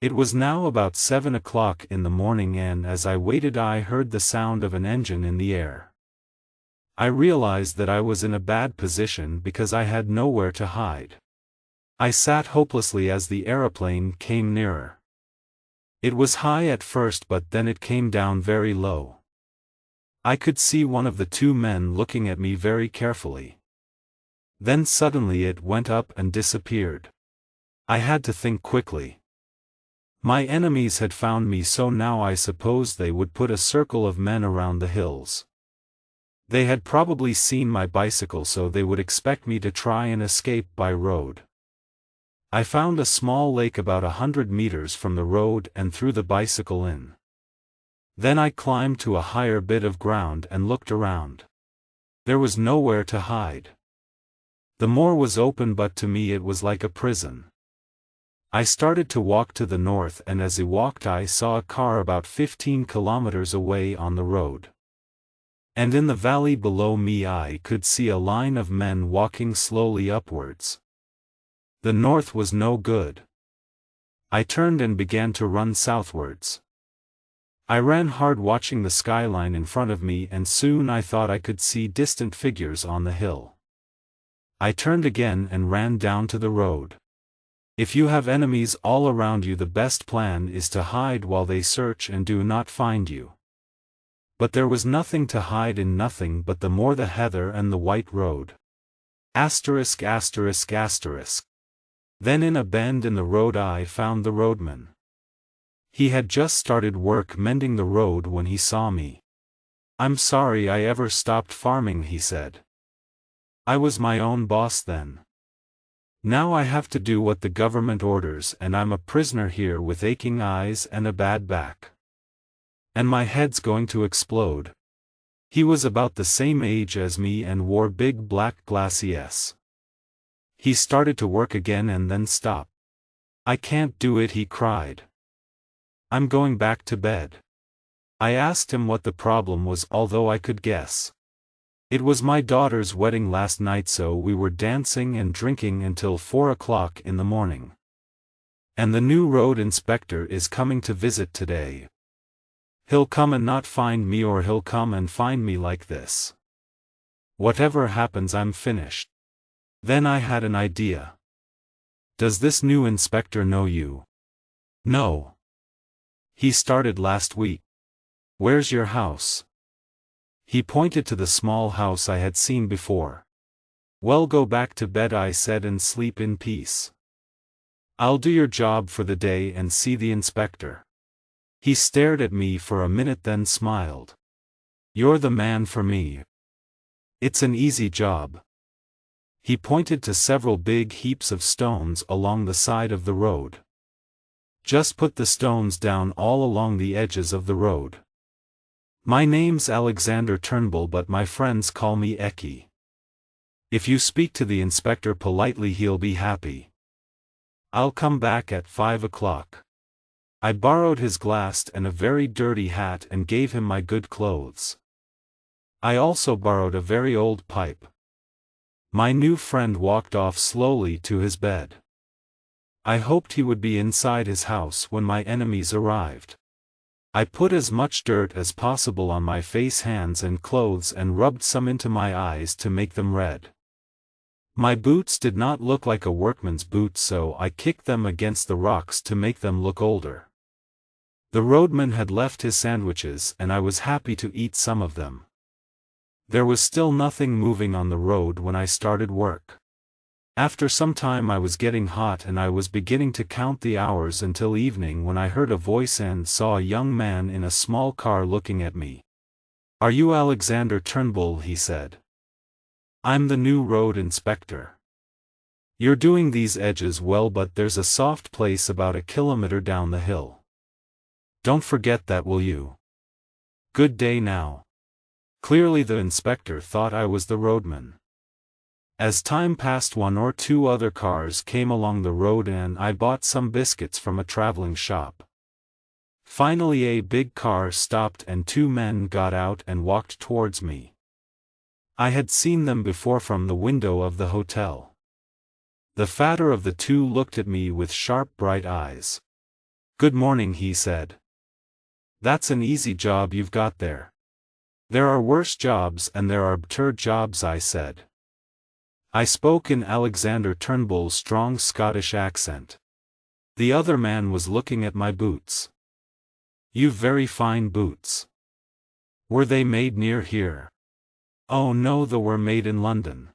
It was now about 7 o'clock in the morning and as I waited I heard the sound of an engine in the air. I realized that I was in a bad position because I had nowhere to hide. I sat hopelessly as the aeroplane came nearer. It was high at first but then it came down very low. I could see one of the 2 men looking at me very carefully. Then suddenly it went up and disappeared. I had to think quickly. My enemies had found me, so now I supposed they would put a circle of men around the hills. They had probably seen my bicycle, so they would expect me to try and escape by road. I found a small lake about 100 meters from the road and threw the bicycle in. Then I climbed to a higher bit of ground and looked around. There was nowhere to hide. The moor was open, but to me it was like a prison. I started to walk to the north, and as I walked I saw a car about 15 kilometers away on the road. And in the valley below me I could see a line of men walking slowly upwards. The north was no good. I turned and began to run southwards. I ran hard, watching the skyline in front of me, and soon I thought I could see distant figures on the hill. I turned again and ran down to the road. If you have enemies all around you, the best plan is to hide while they search and do not find you. But there was nothing to hide in, nothing but the moor, the heather and the white road. Asterisk asterisk asterisk. Then in a bend in the road I found the roadman. He had just started work mending the road when he saw me. "I'm sorry I ever stopped farming," he said. "I was my own boss then. Now I have to do what the government orders and I'm a prisoner here with aching eyes and a bad back. And my head's going to explode." He was about the same age as me and wore big black glasses. He started to work again and then stopped. "I can't do it," he cried. "I'm going back to bed." I asked him what the problem was, although I could guess. It was my daughter's wedding last night, so we were dancing and drinking until 4 o'clock in the morning. And the new road inspector is coming to visit today. He'll come and not find me, or he'll come and find me like this. Whatever happens, I'm finished. Then I had an idea. "Does this new inspector know you?" "No. He started last week." "Where's your house?" He pointed to the small house I had seen before. "Well, go back to bed," I said, "and sleep in peace. I'll do your job for the day and see the inspector." He stared at me for a minute, then smiled. "You're the man for me. It's an easy job." He pointed to several big heaps of stones along the side of the road. "Just put the stones down all along the edges of the road. My name's Alexander Turnbull, but my friends call me Eki. If you speak to the inspector politely, he'll be happy. I'll come back at 5 o'clock. I borrowed his glass and a very dirty hat and gave him my good clothes. I also borrowed a very old pipe. My new friend walked off slowly to his bed. I hoped he would be inside his house when my enemies arrived. I put as much dirt as possible on my face, hands and clothes and rubbed some into my eyes to make them red. My boots did not look like a workman's boots, so I kicked them against the rocks to make them look older. The roadman had left his sandwiches and I was happy to eat some of them. There was still nothing moving on the road when I started work. After some time I was getting hot and I was beginning to count the hours until evening when I heard a voice and saw a young man in a small car looking at me. "Are you Alexander Turnbull?" he said. "I'm the new road inspector. You're doing these edges well, but there's a soft place about a kilometer down the hill. Don't forget that, will you? Good day now." Clearly the inspector thought I was the roadman. As time passed, 1 or 2 other cars came along the road and I bought some biscuits from a traveling shop. Finally a big car stopped and 2 men got out and walked towards me. I had seen them before from the window of the hotel. The fatter of the 2 looked at me with sharp bright eyes. "Good morning," he said. "That's an easy job you've got there." "There are worse jobs and there are better jobs," I said. I spoke in Alexander Turnbull's strong Scottish accent. The other man was looking at my boots. "You've very fine boots. Were they made near here?" "Oh no, they were made in London.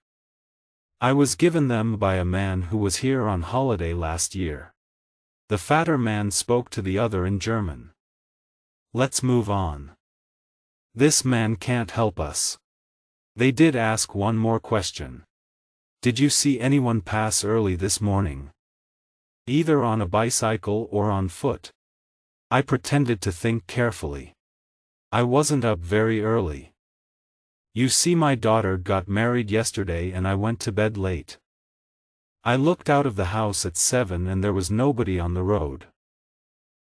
I was given them by a man who was here on holiday last year." The fatter man spoke to the other in German. "Let's move on. This man can't help us." They did ask one more question. "Did you see anyone pass early this morning? Either on a bicycle or on foot?" I pretended to think carefully. "I wasn't up very early. You see, my daughter got married yesterday and I went to bed late. I looked out of the house at 7 and there was nobody on the road.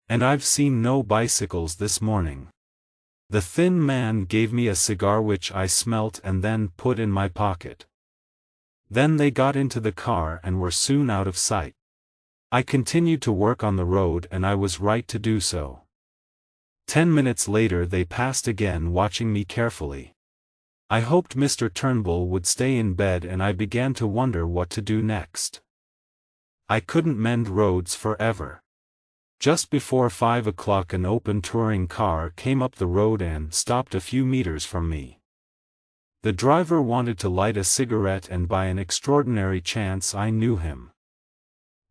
And I've seen no bicycles this morning." The thin man gave me a cigar which I smelt and then put in my pocket. Then they got into the car and were soon out of sight. I continued to work on the road and I was right to do so. 10 minutes later they passed again, watching me carefully. I hoped Mr. Turnbull would stay in bed and I began to wonder what to do next. I couldn't mend roads forever. Just before 5 o'clock an open touring car came up the road and stopped a few meters from me. The driver wanted to light a cigarette, and by an extraordinary chance I knew him.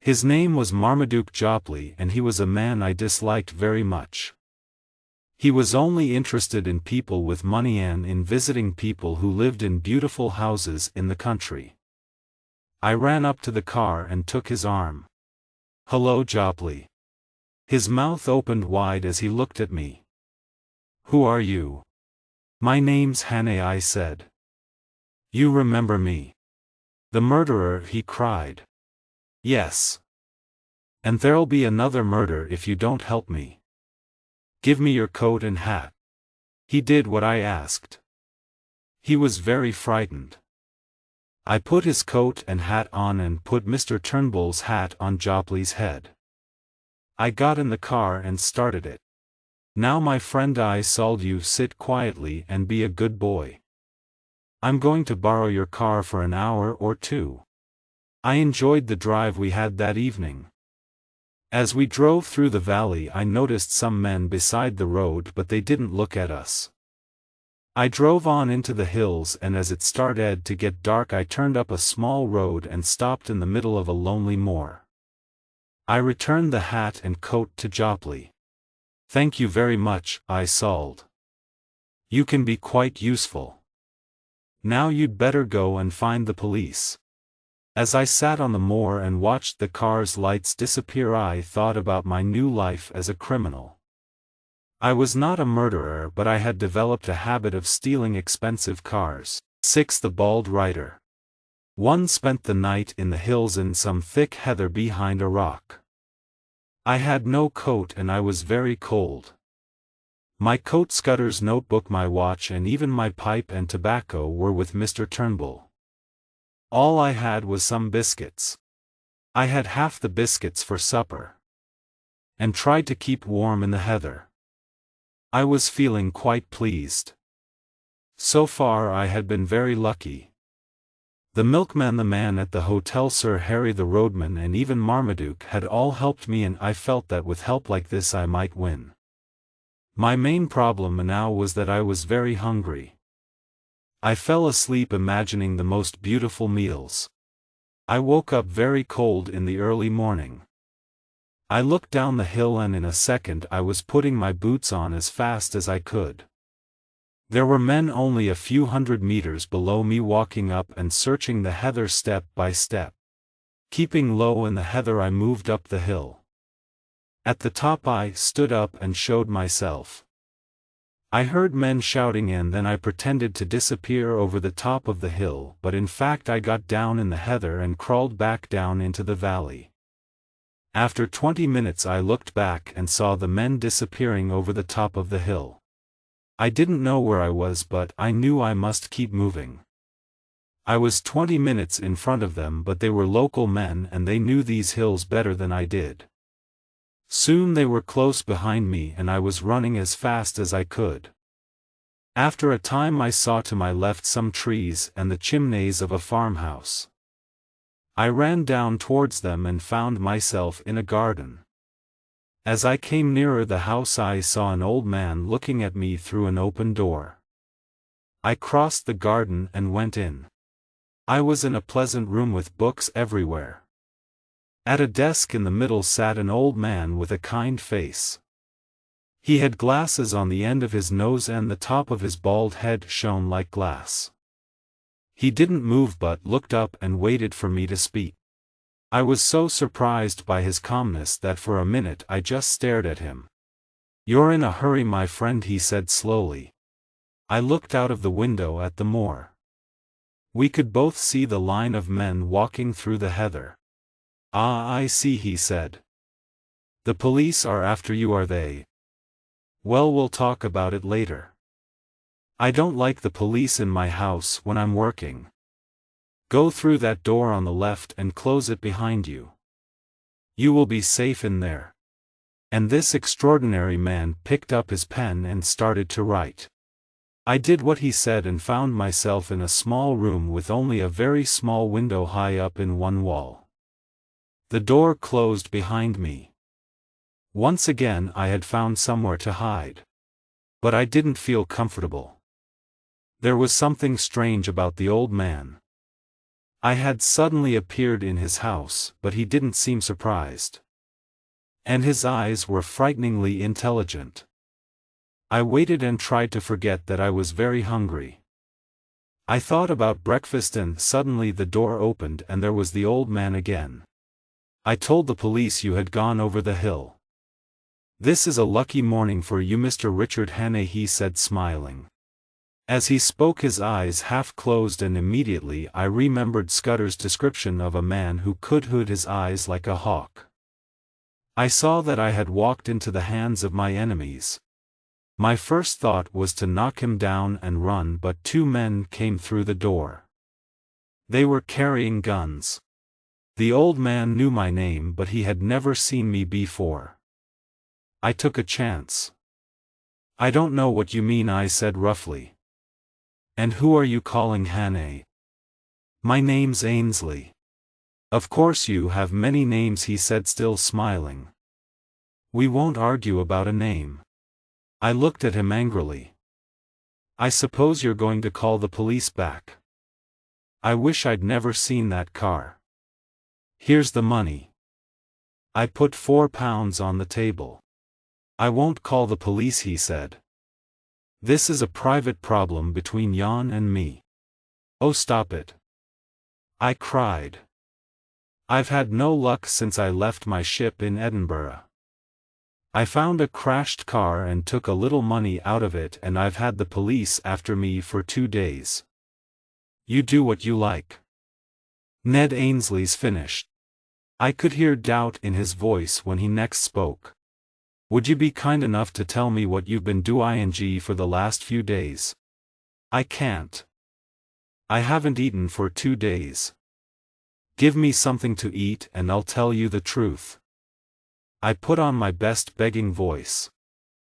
His name was Marmaduke Jopley, and he was a man I disliked very much. He was only interested in people with money and in visiting people who lived in beautiful houses in the country. I ran up to the car and took his arm. "Hello, Jopley." His mouth opened wide as he looked at me. "Who are you?" "My name's Hannay," I said. "You remember me?" "The murderer," he cried. "Yes. And there'll be another murder if you don't help me. Give me your coat and hat." He did what I asked. He was very frightened. I put his coat and hat on and put Mr. Turnbull's hat on Jopley's head. I got in the car and started it. "Now, my friend, I told you, sit quietly and be a good boy. I'm going to borrow your car for an hour or two." I enjoyed the drive we had that evening. As we drove through the valley, I noticed some men beside the road, but they didn't look at us. I drove on into the hills, and as it started to get dark, I turned up a small road and stopped in the middle of a lonely moor. I returned the hat and coat to Jopley. "Thank you very much," I said. "You can be quite useful. Now you'd better go and find the police." As I sat on the moor and watched the car's lights disappear, I thought about my new life as a criminal. I was not a murderer, but I had developed a habit of stealing expensive cars. 6. The Bald Rider. One spent the night in the hills in some thick heather behind a rock. I had no coat and I was very cold. My coat, Scudder's notebook, my watch, and even my pipe and tobacco were with Mr. Turnbull. All I had was some biscuits. I had half the biscuits for supper, and tried to keep warm in the heather. I was feeling quite pleased. So far I had been very lucky. The milkman, the man at the hotel, Sir Harry the roadman, and even Marmaduke had all helped me, and I felt that with help like this I might win. My main problem now was that I was very hungry. I fell asleep imagining the most beautiful meals. I woke up very cold in the early morning. I looked down the hill, and in a second I was putting my boots on as fast as I could. There were men only a few hundred meters below me, walking up and searching the heather step by step. Keeping low in the heather, I moved up the hill. At the top I stood up and showed myself. I heard men shouting, and then I pretended to disappear over the top of the hill, but in fact I got down in the heather and crawled back down into the valley. After 20 minutes I looked back and saw the men disappearing over the top of the hill. I didn't know where I was, but I knew I must keep moving. I was 20 minutes in front of them, but they were local men and they knew these hills better than I did. Soon they were close behind me and I was running as fast as I could. After a time I saw to my left some trees and the chimneys of a farmhouse. I ran down towards them and found myself in a garden. As I came nearer the house I saw an old man looking at me through an open door. I crossed the garden and went in. I was in a pleasant room with books everywhere. At a desk in the middle sat an old man with a kind face. He had glasses on the end of his nose and the top of his bald head shone like glass. He didn't move but looked up and waited for me to speak. I was so surprised by his calmness that for a minute I just stared at him. "You're in a hurry, my friend," he said slowly. I looked out of the window at the moor. We could both see the line of men walking through the heather. "Ah, I see," he said. "The police are after you, are they? Well, we'll talk about it later. I don't like the police in my house when I'm working. Go through that door on the left and close it behind you. You will be safe in there." And this extraordinary man picked up his pen and started to write. I did what he said and found myself in a small room with only a very small window high up in one wall. The door closed behind me. Once again I had found somewhere to hide. But I didn't feel comfortable. There was something strange about the old man. I had suddenly appeared in his house, but he didn't seem surprised. And his eyes were frighteningly intelligent. I waited and tried to forget that I was very hungry. I thought about breakfast and suddenly the door opened and there was the old man again. I told the police you had gone over the hill. This is a lucky morning for you, Mr. Richard Hannay, he said, smiling. As he spoke his eyes half closed, and immediately I remembered Scudder's description of a man who could hood his eyes like a hawk. I saw that I had walked into the hands of my enemies. My first thought was to knock him down and run, but two men came through the door. They were carrying guns. The old man knew my name, but he had never seen me before. I took a chance. "I don't know what you mean," I said roughly. "And who are you calling Hannay?" "My name's Ainsley." "Of course you have many names," he said, still smiling. "We won't argue about a name." I looked at him angrily. "I suppose you're going to call the police back. I wish I'd never seen that car. Here's the money." I put £4 on the table. "I won't call the police," he said. "This is a private problem between Jan and me." "Oh, stop it!" I cried. "I've had no luck since I left my ship in Edinburgh. I found a crashed car and took a little money out of it, and I've had the police after me for 2 days. You do what you like." Ned Ainsley's finished. I could hear doubt in his voice when he next spoke. "Would you be kind enough to tell me what you've been doing for the last few days?" "I can't. I haven't eaten for 2 days. Give me something to eat and I'll tell you the truth." I put on my best begging voice.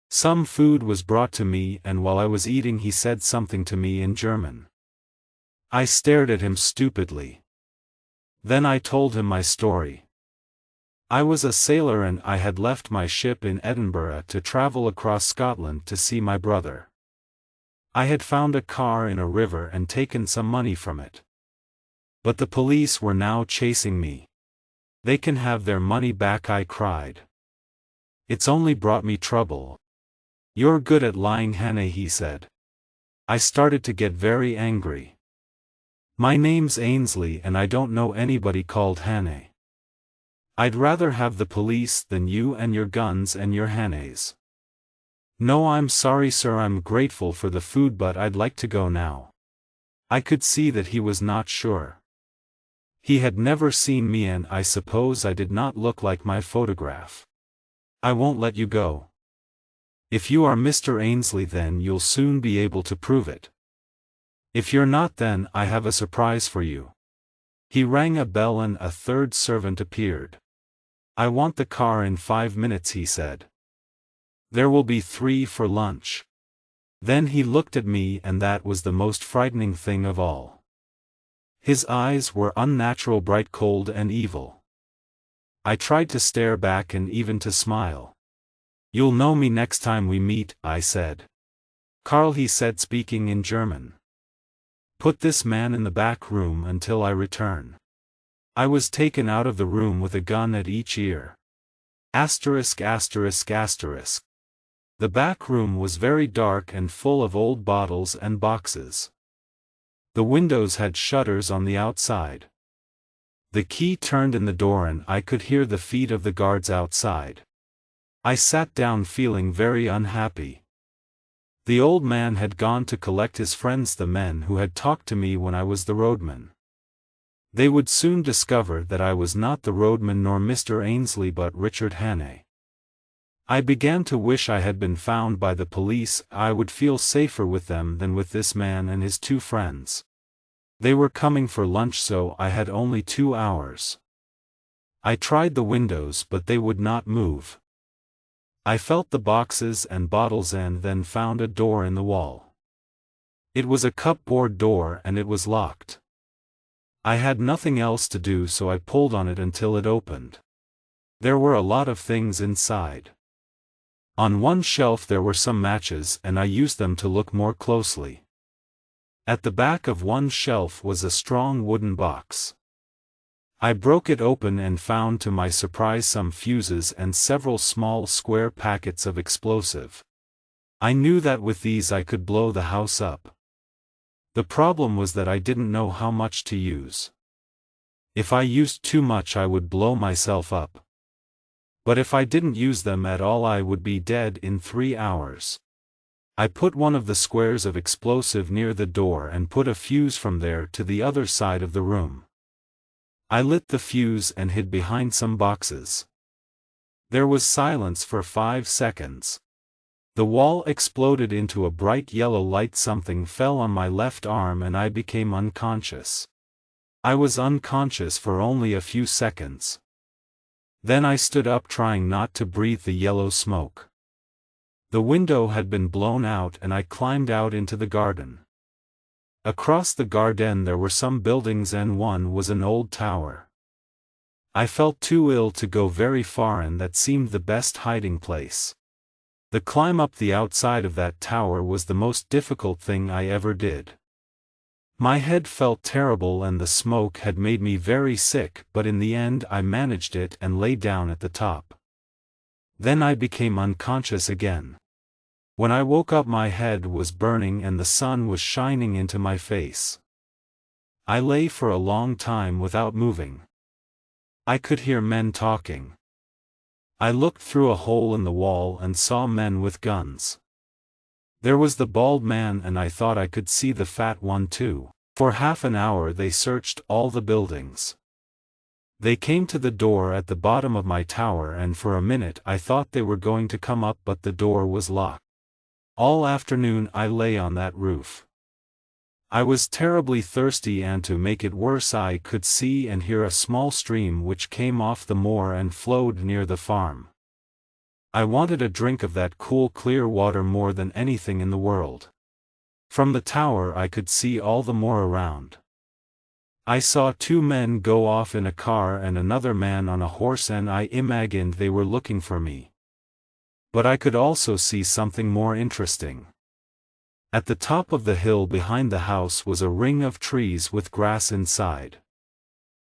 Some food was brought to me, and while I was eating he said something to me in German. I stared at him stupidly. Then I told him my story. I was a sailor and I had left my ship in Edinburgh to travel across Scotland to see my brother. I had found a car in a river and taken some money from it. But the police were now chasing me. "They can have their money back," I cried. "It's only brought me trouble." "You're good at lying, Hannay," he said. I started to get very angry. "My name's Ainsley and I don't know anybody called Hannay. I'd rather have the police than you and your guns and your Hannays." "No, I'm sorry, sir, I'm grateful for the food, but I'd like to go now." I could see that he was not sure. He had never seen me and I suppose I did not look like my photograph. "I won't let you go. If you are Mr. Ainsley, then you'll soon be able to prove it. If you're not, then I have a surprise for you." He rang a bell and a third servant appeared. "I want the car in 5 minutes," he said. "There will be 3 for lunch." Then he looked at me, and that was the most frightening thing of all. His eyes were unnatural, bright, cold and evil. I tried to stare back and even to smile. "You'll know me next time we meet," I said. "Karl," he said, speaking in German. "Put this man in the back room until I return." I was taken out of the room with a gun at each ear. Asterisk, asterisk, asterisk. The back room was very dark and full of old bottles and boxes. The windows had shutters on the outside. The key turned in the door and I could hear the feet of the guards outside. I sat down feeling very unhappy. The old man had gone to collect his friends, the men who had talked to me when I was the roadman. They would soon discover that I was not the roadman nor Mr. Ainsley but Richard Hannay. I began to wish I had been found by the police. I would feel safer with them than with this man and his 2 friends. They were coming for lunch, so I had only 2 hours. I tried the windows but they would not move. I felt the boxes and bottles and then found a door in the wall. It was a cupboard door and it was locked. I had nothing else to do, so I pulled on it until it opened. There were a lot of things inside. On one shelf there were some matches and I used them to look more closely. At the back of one shelf was a strong wooden box. I broke it open and found to my surprise some fuses and several small square packets of explosive. I knew that with these I could blow the house up. The problem was that I didn't know how much to use. If I used too much I would blow myself up. But if I didn't use them at all I would be dead in 3 hours. I put one of the squares of explosive near the door and put a fuse from there to the other side of the room. I lit the fuse and hid behind some boxes. There was silence for 5 seconds. The wall exploded into a bright yellow light. Something fell on my left arm and I became unconscious. I was unconscious for only a few seconds. Then I stood up trying not to breathe the yellow smoke. The window had been blown out and I climbed out into the garden. Across the garden there were some buildings and one was an old tower. I felt too ill to go very far and that seemed the best hiding place. The climb up the outside of that tower was the most difficult thing I ever did. My head felt terrible and the smoke had made me very sick, but in the end I managed it and lay down at the top. Then I became unconscious again. When I woke up my head was burning and the sun was shining into my face. I lay for a long time without moving. I could hear men talking. I looked through a hole in the wall and saw men with guns. There was the bald man and I thought I could see the fat one too. For half an hour they searched all the buildings. They came to the door at the bottom of my tower and for a minute I thought they were going to come up, but the door was locked. All afternoon I lay on that roof. I was terribly thirsty and to make it worse I could see and hear a small stream which came off the moor and flowed near the farm. I wanted a drink of that cool clear water more than anything in the world. From the tower I could see all the moor around. I saw 2 men go off in a car and another man on a horse and I imagined they were looking for me. But I could also see something more interesting. At the top of the hill behind the house was a ring of trees with grass inside.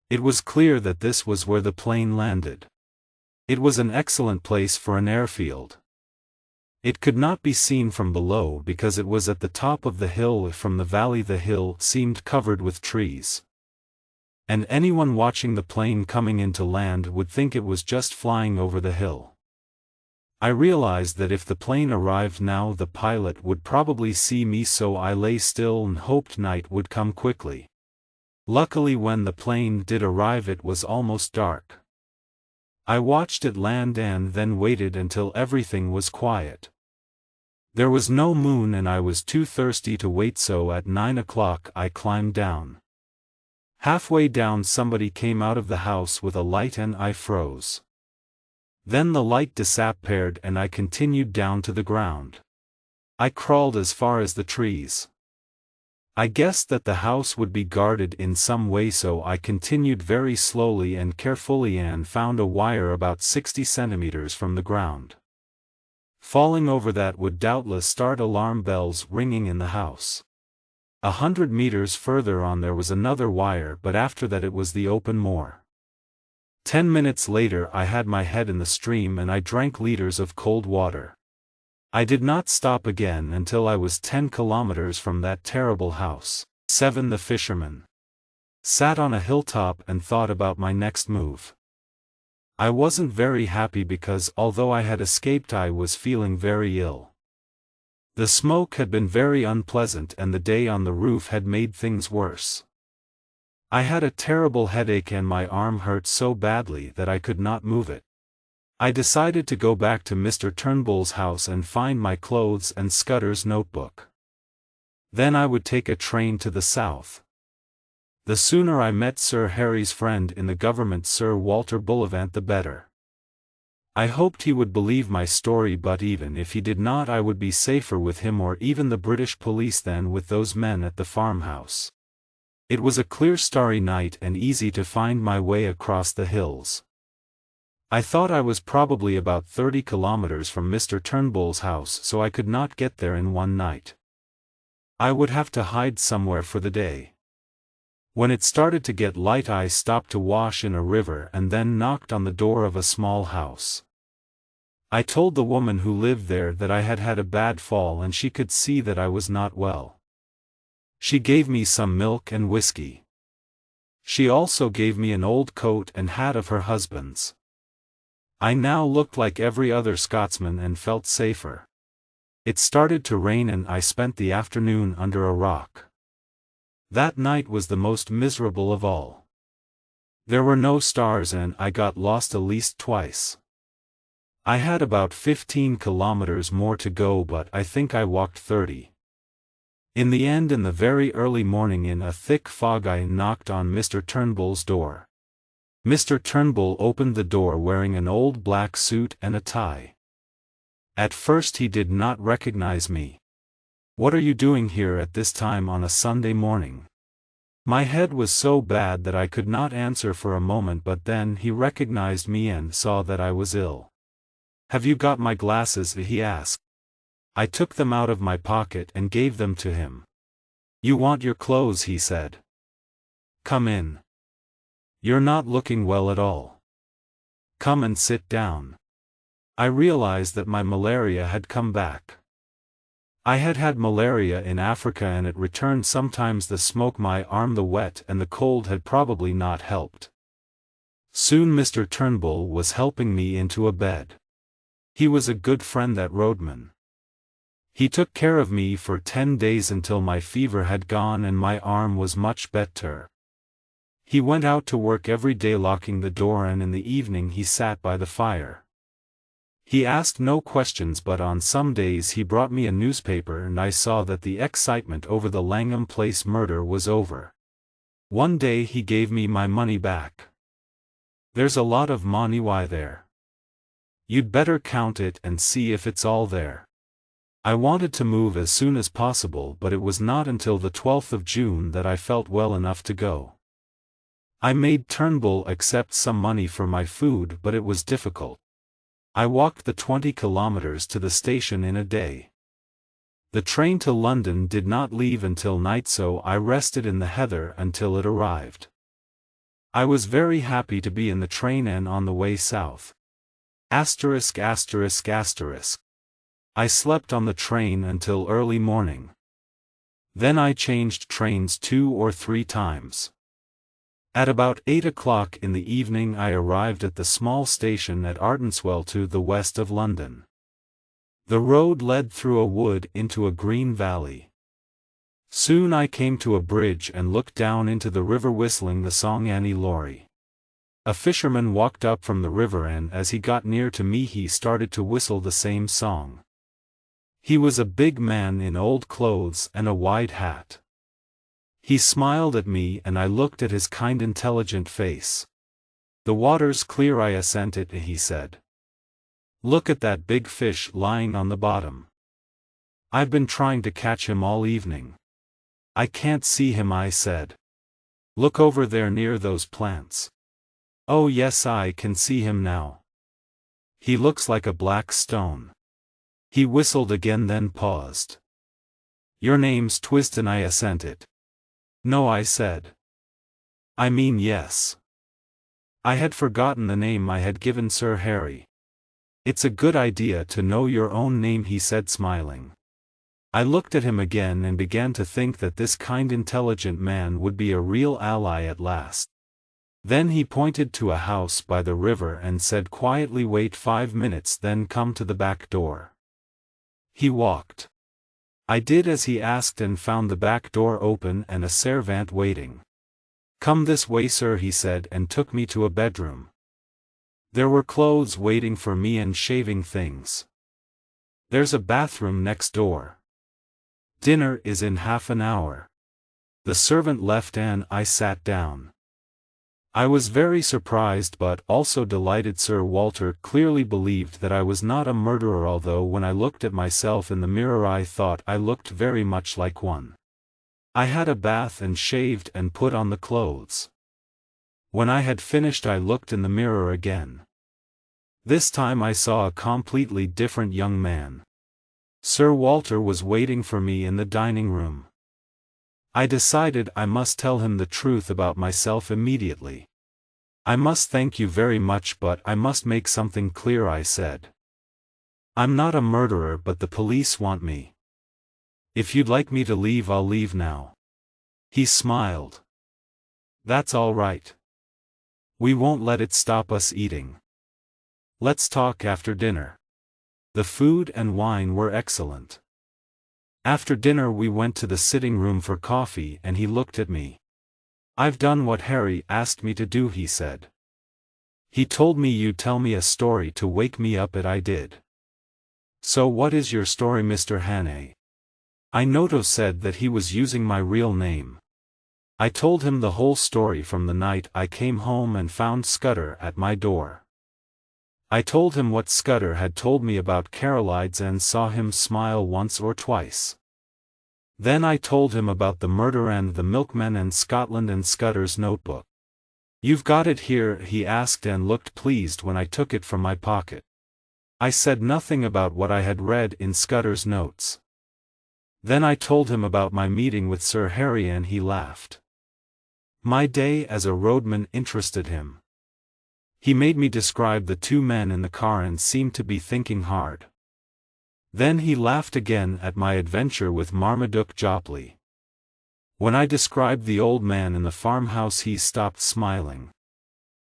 It was clear that this was where the plane landed. It was an excellent place for an airfield. It could not be seen from below because it was at the top of the hill. From the valley the hill seemed covered with trees. And anyone watching the plane coming into land would think it was just flying over the hill. I realized that if the plane arrived now the pilot would probably see me, so I lay still and hoped night would come quickly. Luckily when the plane did arrive it was almost dark. I watched it land and then waited until everything was quiet. There was no moon and I was too thirsty to wait, so at 9 o'clock I climbed down. Halfway down somebody came out of the house with a light and I froze. Then the light disappeared and I continued down to the ground. I crawled as far as the trees. I guessed that the house would be guarded in some way, so I continued very slowly and carefully and found a wire about 60 centimeters from the ground. Falling over that would doubtless start alarm bells ringing in the house. 100 meters further on there was another wire, but after that it was the open moor. 10 minutes later I had my head in the stream and I drank liters of cold water. I did not stop again until I was 10 kilometers from that terrible house. 7. The fisherman sat on a hilltop and thought about my next move. I wasn't very happy because although I had escaped I was feeling very ill. The smoke had been very unpleasant and the day on the roof had made things worse. I had a terrible headache and my arm hurt so badly that I could not move it. I decided to go back to Mr. Turnbull's house and find my clothes and Scudder's notebook. Then I would take a train to the south. The sooner I met Sir Harry's friend in the government, Sir Walter Bullivant, the better. I hoped he would believe my story, but even if he did not I would be safer with him or even the British police than with those men at the farmhouse. It was a clear starry night and easy to find my way across the hills. I thought I was probably about 30 kilometers from Mr. Turnbull's house, so I could not get there in one night. I would have to hide somewhere for the day. When it started to get light, I stopped to wash in a river and then knocked on the door of a small house. I told the woman who lived there that I had had a bad fall and she could see that I was not well. She gave me some milk and whiskey. She also gave me an old coat and hat of her husband's. I now looked like every other Scotsman and felt safer. It started to rain and I spent the afternoon under a rock. That night was the most miserable of all. There were no stars and I got lost at least twice. I had about 15 kilometers more to go, but I think I walked 30. In the end, in the very early morning in a thick fog, I knocked on Mr. Turnbull's door. Mr. Turnbull opened the door wearing an old black suit and a tie. At first he did not recognize me. "What are you doing here at this time on a Sunday morning?" My head was so bad that I could not answer for a moment, but then he recognized me and saw that I was ill. "Have you got my glasses?" he asked. I took them out of my pocket and gave them to him. "You want your clothes?" he said. "Come in. You're not looking well at all. Come and sit down." I realized that my malaria had come back. I had had malaria in Africa and it returned. Sometimes the smoke, my arm, the wet and the cold had probably not helped. Soon Mr. Turnbull was helping me into a bed. He was a good friend, that roadman. He took care of me for 10 days until my fever had gone and my arm was much better. He went out to work every day locking the door, and in the evening he sat by the fire. He asked no questions, but on some days he brought me a newspaper and I saw that the excitement over the Langham Place murder was over. One day he gave me my money back. "There's a lot of money there. You'd better count it and see if it's all there." I wanted to move as soon as possible, but it was not until the 12th of June that I felt well enough to go. I made Turnbull accept some money for my food, but it was difficult. I walked the 20 kilometers to the station in a day. The train to London did not leave until night, so I rested in the heather until it arrived. I was very happy to be in the train and on the way south. I slept on the train until early morning. Then I changed trains 2 or 3 times. At about 8 o'clock in the evening I arrived at the small station at Artenswell to the west of London. The road led through a wood into a green valley. Soon I came to a bridge and looked down into the river, whistling the song Annie Laurie. A fisherman walked up from the river and as he got near to me he started to whistle the same song. He was a big man in old clothes and a wide hat. He smiled at me and I looked at his kind, intelligent face. "The water's clear," I assented, he said. "Look at that big fish lying on the bottom. I've been trying to catch him all evening." "I can't see him," I said. "Look over there near those plants." "Oh yes, I can see him now. He looks like a black stone." He whistled again, then paused. "Your name's Twiston," I assented. "No," I said. "I mean yes." I had forgotten the name I had given Sir Harry. "It's a good idea to know your own name," he said, smiling. I looked at him again and began to think that this kind, intelligent man would be a real ally at last. Then he pointed to a house by the river and said quietly, "Wait 5 minutes, then come to the back door." He walked. I did as he asked and found the back door open and a servant waiting. "Come this way, sir," he said, and took me to a bedroom. There were clothes waiting for me and shaving things. "There's a bathroom next door. Dinner is in half an hour." The servant left and I sat down. I was very surprised but also delighted. Sir Walter clearly believed that I was not a murderer, although when I looked at myself in the mirror I thought I looked very much like one. I had a bath and shaved and put on the clothes. When I had finished I looked in the mirror again. This time I saw a completely different young man. Sir Walter was waiting for me in the dining room. I decided I must tell him the truth about myself immediately. "I must thank you very much, but I must make something clear," I said. "I'm not a murderer, but the police want me. If you'd like me to leave, I'll leave now." He smiled. "That's all right. We won't let it stop us eating. Let's talk after dinner." The food and wine were excellent. After dinner we went to the sitting room for coffee and he looked at me. "I've done what Harry asked me to do," he said. "He told me you'd tell me a story to wake me up, and I did." "So what is your story, Mr. Hannay?" Noto said that he was using my real name. I told him the whole story from the night I came home and found Scudder at my door. I told him what Scudder had told me about Carolides and saw him smile once or twice. Then I told him about the murder and the milkman and Scotland and Scudder's notebook. "You've got it here?" he asked and looked pleased when I took it from my pocket. I said nothing about what I had read in Scudder's notes. Then I told him about my meeting with Sir Harry and he laughed. My day as a roadman interested him. He made me describe the two men in the car and seemed to be thinking hard. Then he laughed again at my adventure with Marmaduke Jopley. When I described the old man in the farmhouse, he stopped smiling.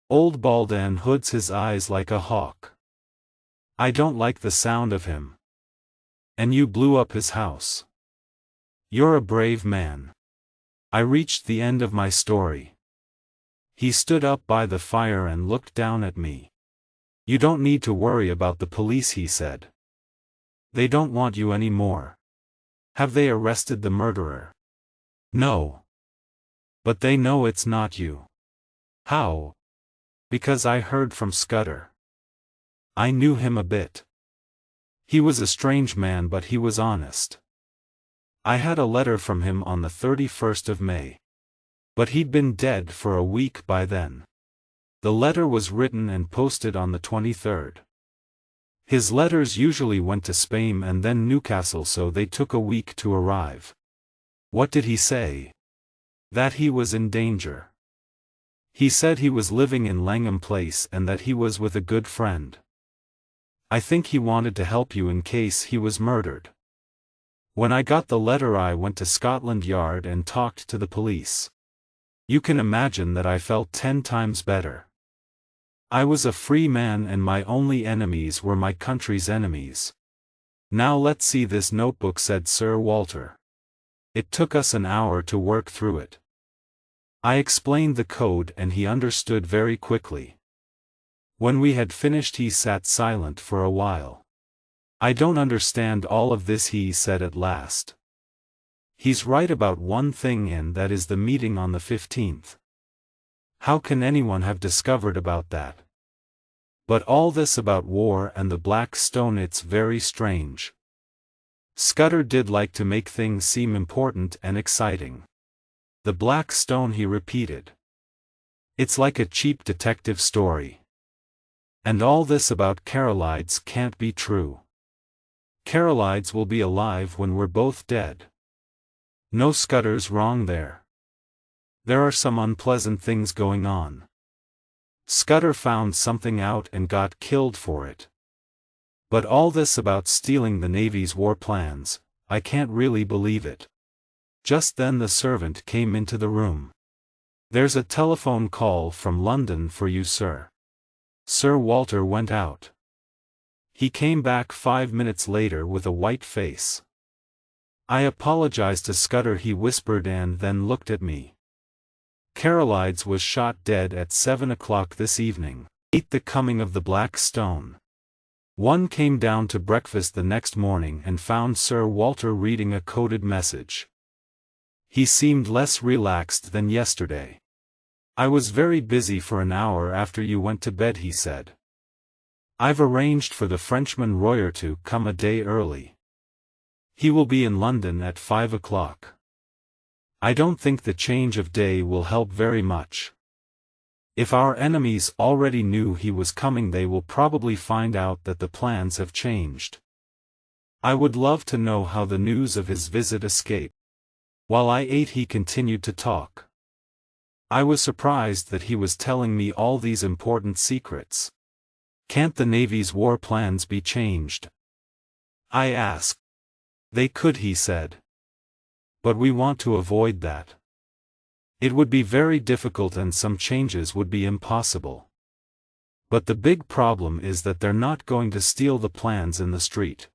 "Old Baldan hoods his eyes like a hawk. I don't like the sound of him. And you blew up his house. You're a brave man." I reached the end of my story. He stood up by the fire and looked down at me. "You don't need to worry about the police," he said. "They don't want you anymore." "Have they arrested the murderer?" "No. But they know it's not you." "How?" "Because I heard from Scudder. I knew him a bit. He was a strange man, but he was honest. I had a letter from him on the 31st of May. But he'd been dead for a week by then. The letter was written and posted on the 23rd. His letters usually went to Spain and then Newcastle, so they took a week to arrive. What did he say? That he was in danger. He said he was living in Langham Place and that he was with a good friend. I think he wanted to help you in case he was murdered. When I got the letter, I went to Scotland Yard and talked to the police. You can imagine that I felt 10 times better. I was a free man and my only enemies were my country's enemies. "Now let's see this notebook," said Sir Walter. It took us an hour to work through it. I explained the code and he understood very quickly. When we had finished, he sat silent for a while. "I don't understand all of this," he said at last. "He's right about one thing, and that is the meeting on the 15th. How can anyone have discovered about that? But all this about war and the Black Stone, it's very strange." Scudder did like to make things seem important and exciting. "The Black Stone," he repeated. "It's like a cheap detective story. And all this about Carolides can't be true. Carolides will be alive when we're both dead. No, Scudder's wrong there. There are some unpleasant things going on. Scudder found something out and got killed for it. But all this about stealing the Navy's war plans, I can't really believe it." Just then the servant came into the room. "There's a telephone call from London for you, sir." Sir Walter went out. He came back 5 minutes later with a white face. "I apologize to Scudder," he whispered, and then looked at me. "Carolides was shot dead at 7 o'clock this evening. 8 The coming of the Black Stone." One came down to breakfast the next morning and found Sir Walter reading a coded message. He seemed less relaxed than yesterday. "I was very busy for an hour after you went to bed," he said. "I've arranged for the Frenchman Royer to come a day early. He will be in London at 5 o'clock. I don't think the change of day will help very much. If our enemies already knew he was coming, they will probably find out that the plans have changed. I would love to know how the news of his visit escaped." While I ate he continued to talk. I was surprised that he was telling me all these important secrets. Can't the Navy's war plans be changed? I asked. They could, he said. But we want to avoid that. It would be very difficult and some changes would be impossible. But the big problem is that they're not going to steal the plans in the street.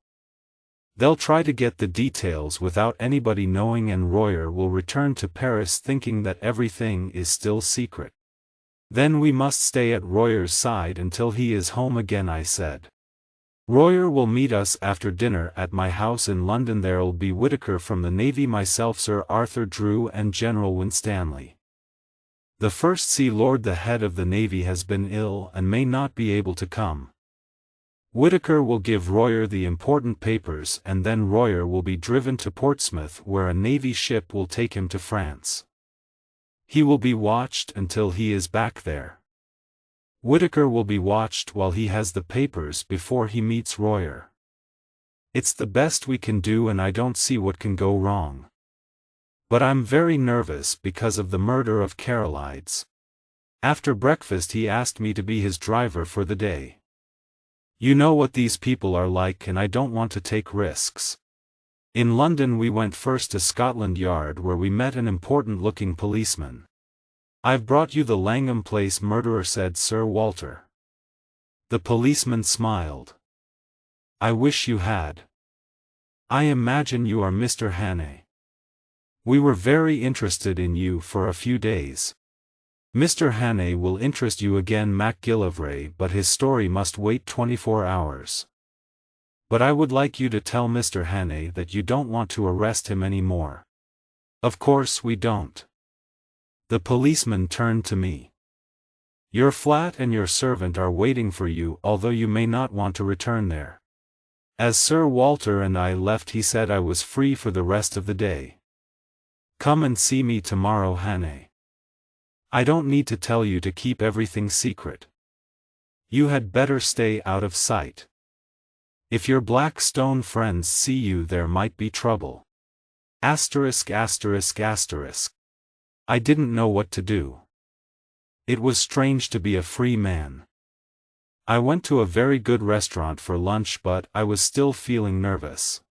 They'll try to get the details without anybody knowing, and Royer will return to Paris thinking that everything is still secret. Then we must stay at Royer's side until he is home again, I said. Royer will meet us after dinner at my house in London. There'll be Whittaker from the Navy, myself, Sir Arthur Drew, and General Winstanley. The First Sea Lord, the head of the Navy, has been ill and may not be able to come. Whittaker will give Royer the important papers, and then Royer will be driven to Portsmouth, where a Navy ship will take him to France. He will be watched until he is back there. Whittaker will be watched while he has the papers before he meets Royer. It's the best we can do, and I don't see what can go wrong. But I'm very nervous because of the murder of Carolides. After breakfast he asked me to be his driver for the day. You know what these people are like, and I don't want to take risks. In London we went first to Scotland Yard, where we met an important-looking policeman. I've brought you the Langham Place murderer, said Sir Walter. The policeman smiled. I wish you had. I imagine you are Mr. Hannay. We were very interested in you for a few days. Mr. Hannay will interest you again, MacGillivray, but his story must wait 24 hours. But I would like you to tell Mr. Hannay that you don't want to arrest him anymore. Of course we don't. The policeman turned to me. Your flat and your servant are waiting for you, although you may not want to return there. As Sir Walter and I left, he said I was free for the rest of the day. Come and see me tomorrow, Hannay. I don't need to tell you to keep everything secret. You had better stay out of sight. If your Blackstone friends see you, there might be trouble. Asterisk asterisk asterisk. I didn't know what to do. It was strange to be a free man. I went to a very good restaurant for lunch, but I was still feeling nervous.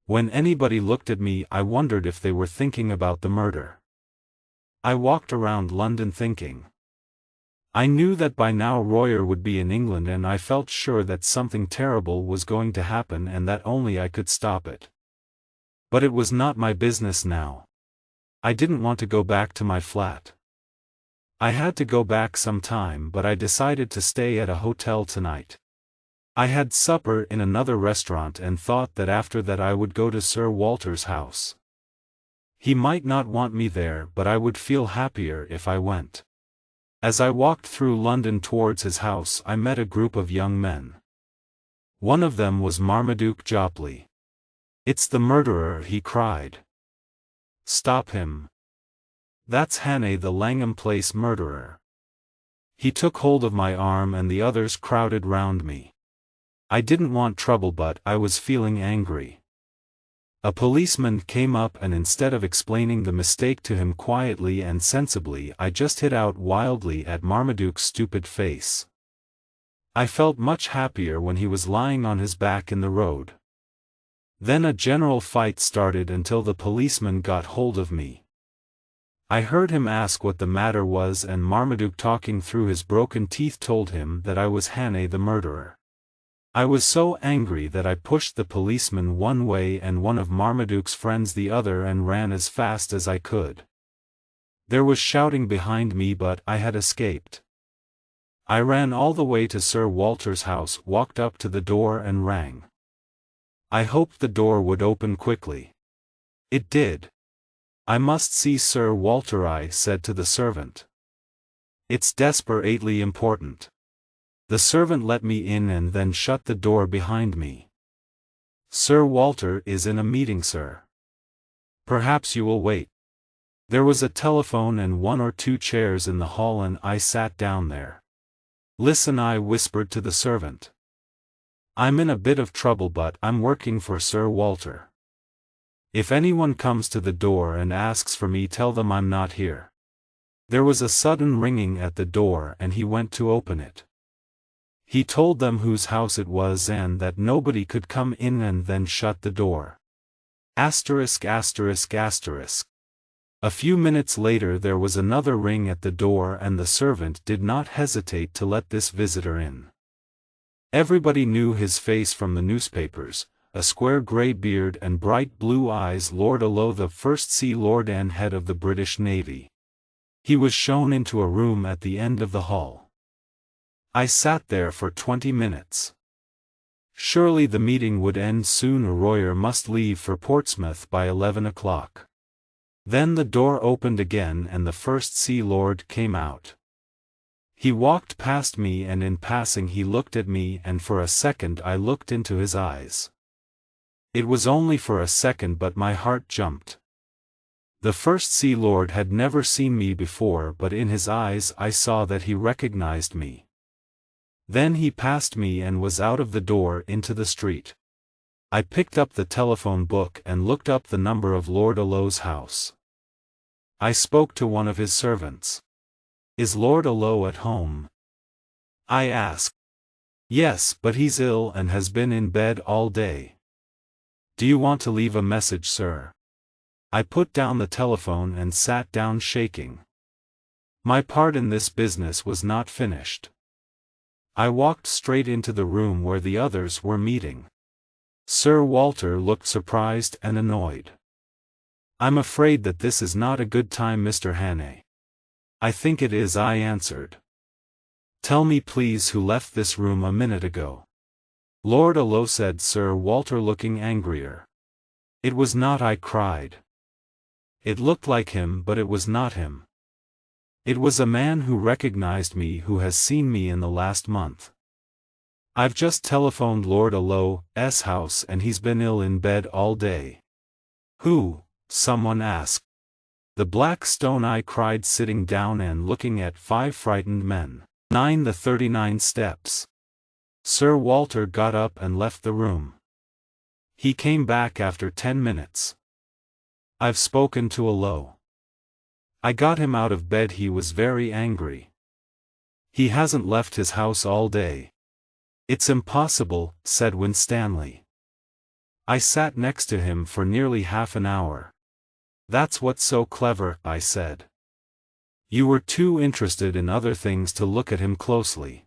When anybody looked at me, I wondered if they were thinking about the murder. I walked around London thinking. I knew that by now Royer would be in England, and I felt sure that something terrible was going to happen and that only I could stop it. But it was not my business now. I didn't want to go back to my flat. I had to go back some time, but I decided to stay at a hotel tonight. I had supper in another restaurant and thought that after that I would go to Sir Walter's house. He might not want me there, but I would feel happier if I went. As I walked through London towards his house, I met a group of young men. One of them was Marmaduke Jopley. It's the murderer, he cried. Stop him. That's Hannay, the Langham Place murderer. He took hold of my arm and the others crowded round me. I didn't want trouble, but I was feeling angry. A policeman came up, and instead of explaining the mistake to him quietly and sensibly, I just hit out wildly at Marmaduke's stupid face. I felt much happier when he was lying on his back in the road. Then a general fight started until the policeman got hold of me. I heard him ask what the matter was, and Marmaduke, talking through his broken teeth, told him that I was Hannay the murderer. I was so angry that I pushed the policeman one way and one of Marmaduke's friends the other and ran as fast as I could. There was shouting behind me, but I had escaped. I ran all the way to Sir Walter's house, walked up to the door and rang. I hoped the door would open quickly. It did. I must see Sir Walter, I said to the servant. It's desperately important. The servant let me in and then shut the door behind me. Sir Walter is in a meeting, sir. Perhaps you will wait. There was a telephone and 1 or 2 chairs in the hall, and I sat down there. Listen, I whispered to the servant. I'm in a bit of trouble, but I'm working for Sir Walter. If anyone comes to the door and asks for me, tell them I'm not here." There was a sudden ringing at the door and he went to open it. He told them whose house it was and that nobody could come in, and then shut the door. Asterisk asterisk asterisk. A few minutes later there was another ring at the door and the servant did not hesitate to let this visitor in. Everybody knew his face from the newspapers, a square grey beard and bright blue eyes. Lord Allo, the First Sea Lord and head of the British Navy. He was shown into a room at the end of the hall. I sat there for 20 minutes. Surely the meeting would end soon, or Royer must leave for Portsmouth by 11 o'clock. Then the door opened again and the First Sea Lord came out. He walked past me and in passing he looked at me, and for a second I looked into his eyes. It was only for a second, but my heart jumped. The First Sea Lord had never seen me before, but in his eyes I saw that he recognized me. Then he passed me and was out of the door into the street. I picked up the telephone book and looked up the number of Lord Allo's house. I spoke to one of his servants. "Is Lord Allo at home?" I asked. "Yes, but he's ill and has been in bed all day." "Do you want to leave a message, sir?" I put down the telephone and sat down shaking. My part in this business was not finished. I walked straight into the room where the others were meeting. Sir Walter looked surprised and annoyed. "I'm afraid that this is not a good time, Mr. Hannay." "I think it is," I answered. "Tell me please who left this room a minute ago." "Lord Allo," said Sir Walter, looking angrier. "It was not," I cried. "It looked like him, but it was not him. It was a man who recognized me, who has seen me in the last month. I've just telephoned Lord Allo's house and he's been ill in bed all day." "Who?" someone asked. "The Black Stone," I cried, sitting down and looking at 5 frightened men. 9. The 39 steps. Sir Walter got up and left the room. He came back after 10 minutes. "I've spoken to Allo. I got him out of bed. He was very angry. He hasn't left his house all day." "It's impossible," said Winstanley. "I sat next to him for nearly half an hour." "That's what's so clever," I said. "You were too interested in other things to look at him closely.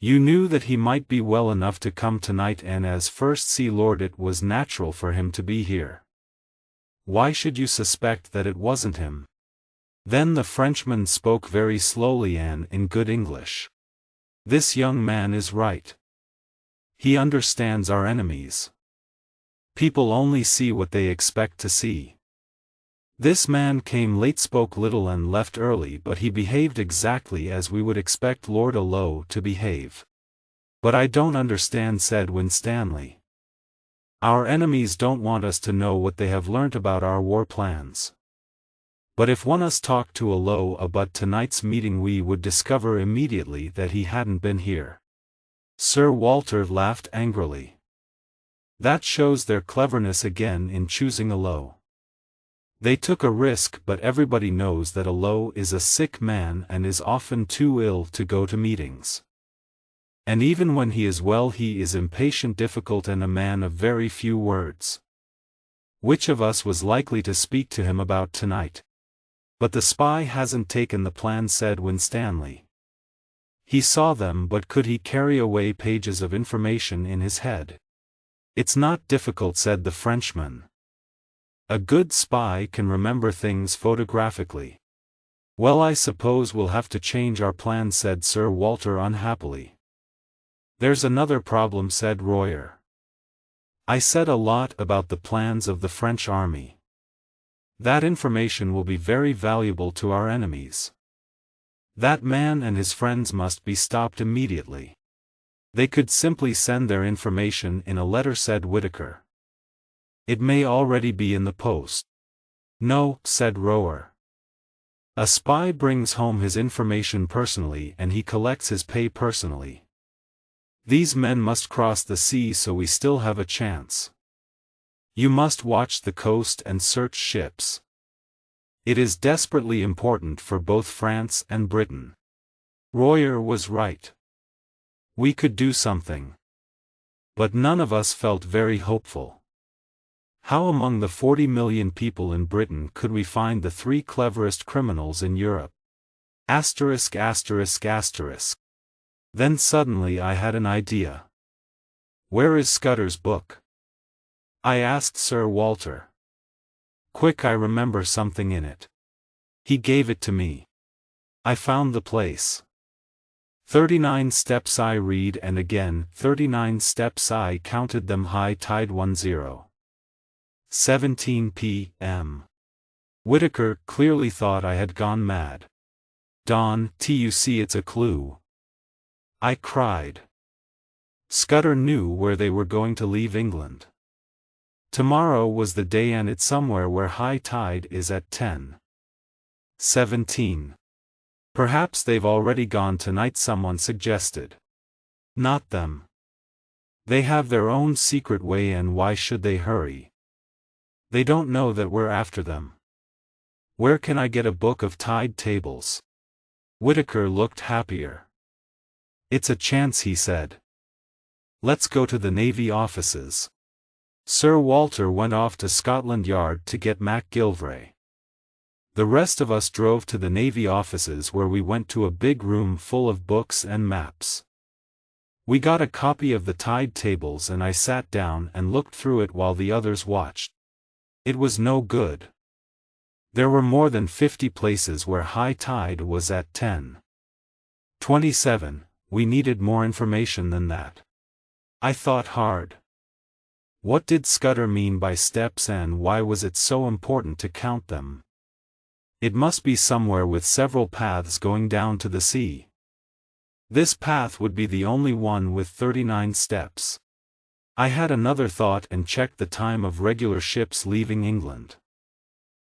You knew that he might be well enough to come tonight, and as First Sea Lord it was natural for him to be here. Why should you suspect that it wasn't him?" Then the Frenchman spoke very slowly and in good English. "This young man is right. He understands our enemies. People only see what they expect to see. This man came late, spoke little and left early, but he behaved exactly as we would expect Lord Allo to behave." "But I don't understand," said Winstanley. "Our enemies don't want us to know what they have learnt about our war plans. But if one of us talked to Allo about tonight's meeting, we would discover immediately that he hadn't been here." Sir Walter laughed angrily. "That shows their cleverness again in choosing Allo. They took a risk, but everybody knows that Allo is a sick man and is often too ill to go to meetings. And even when he is well he is impatient, difficult, and a man of very few words. Which of us was likely to speak to him about tonight?" "But the spy hasn't taken the plan," said Winstanley. "He saw them, but could he carry away pages of information in his head?" "It's not difficult," said the Frenchman. "A good spy can remember things photographically." "Well, I suppose we'll have to change our plans," said Sir Walter unhappily. "There's another problem," said Royer. "I said a lot about the plans of the French army. That information will be very valuable to our enemies. That man and his friends must be stopped immediately. They could simply send their information in a letter," said Whitaker. "It may already be in the post." "No," said Royer. "A spy brings home his information personally and he collects his pay personally. These men must cross the sea, so we still have a chance. You must watch the coast and search ships. It is desperately important for both France and Britain. Royer was right. We could do something. But none of us felt very hopeful. How among the 40 million people in Britain could we find the 3 cleverest criminals in Europe? Asterisk asterisk asterisk. Then suddenly I had an idea. Where is Scudder's book? I asked Sir Walter. Quick, I remember something in it. He gave it to me. I found the place. 39 steps I read, and again 39 steps I counted them. High tide 17 p.m. Whitaker clearly thought I had gone mad. Don, you see, it's a clue, I cried. Scudder knew where they were going to leave England. Tomorrow was the day, and it's somewhere where high tide is at 10:17. Perhaps they've already gone tonight, someone suggested. Not them. They have their own secret way, and why should they hurry? They don't know that we're after them. Where can I get a book of tide tables? Whitaker looked happier. It's a chance, he said. Let's go to the Navy offices. Sir Walter went off to Scotland Yard to get MacGillivray. The rest of us drove to the Navy offices, where we went to a big room full of books and maps. We got a copy of the tide tables, and I sat down and looked through it while the others watched. It was no good. There were more than 50 places where high tide was at 10:27. We needed more information than that. I thought hard. What did Scudder mean by steps, and why was it so important to count them? It must be somewhere with several paths going down to the sea. This path would be the only one with 39 steps. I had another thought and checked the time of regular ships leaving England.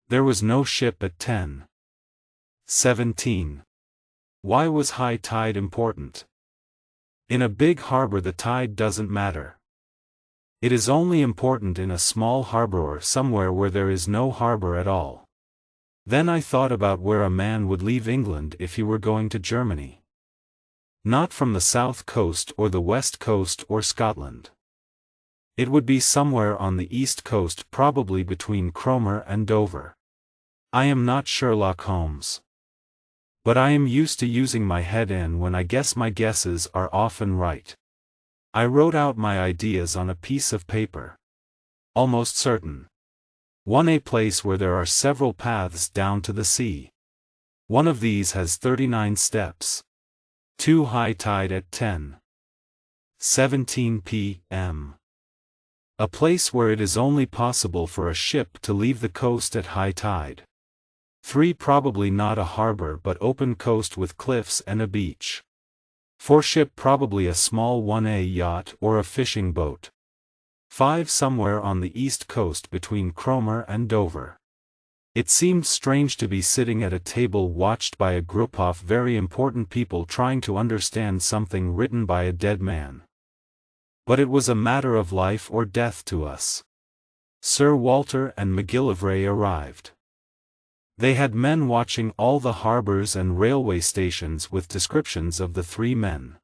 There was no ship at 10:17. Why was high tide important? In a big harbor the tide doesn't matter. It is only important in a small harbor or somewhere where there is no harbor at all. Then I thought about where a man would leave England if he were going to Germany. Not from the south coast or the west coast or Scotland. It would be somewhere on the east coast, probably between Cromer and Dover. I am not Sherlock Holmes. But I am used to using my head, and when I guess, my guesses are often right. I wrote out my ideas on a piece of paper. Almost certain. 1. A place where there are several paths down to the sea. One of these has 39 steps. 2. High tide at 10:17 p.m. A place where it is only possible for a ship to leave the coast at high tide. 3. Probably not a harbor but open coast with cliffs and a beach. 4. Ship, probably a small 1A yacht or a fishing boat. 5. Somewhere on the east coast between Cromer and Dover. It seemed strange to be sitting at a table watched by a group of very important people trying to understand something written by a dead man. But it was a matter of life or death to us. Sir Walter and MacGillivray arrived. They had men watching all the harbors and railway stations with descriptions of the 3 men.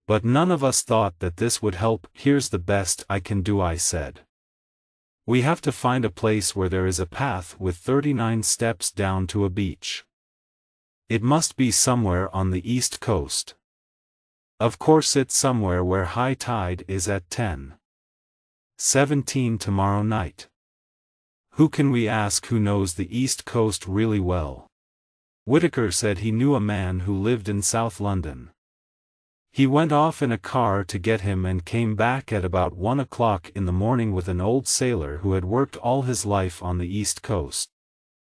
But none of us thought that this would help. Here's the best I can do, I said. We have to find a place where there is a path with 39 steps down to a beach. It must be somewhere on the east coast. Of course it's somewhere where high tide is at 10:17 tomorrow night. Who can we ask who knows the east coast really well? Whitaker said he knew a man who lived in South London. He went off in a car to get him and came back at about 1 o'clock in the morning with an old sailor who had worked all his life on the East Coast.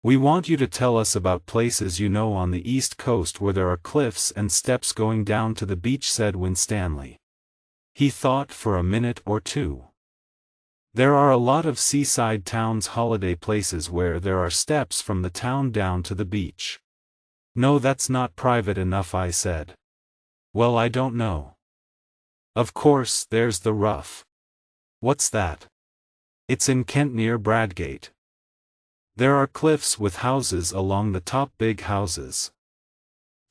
We want you to tell us about places you know on the East Coast where there are cliffs and steps going down to the beach, said Winstanley. He thought for a minute or two. There are a lot of seaside towns, holiday places where there are steps from the town down to the beach. No, that's not private enough, I said. Well, I don't know. Of course, there's the Rough. What's that? It's in Kent near Bradgate. There are cliffs with houses along the top, big houses.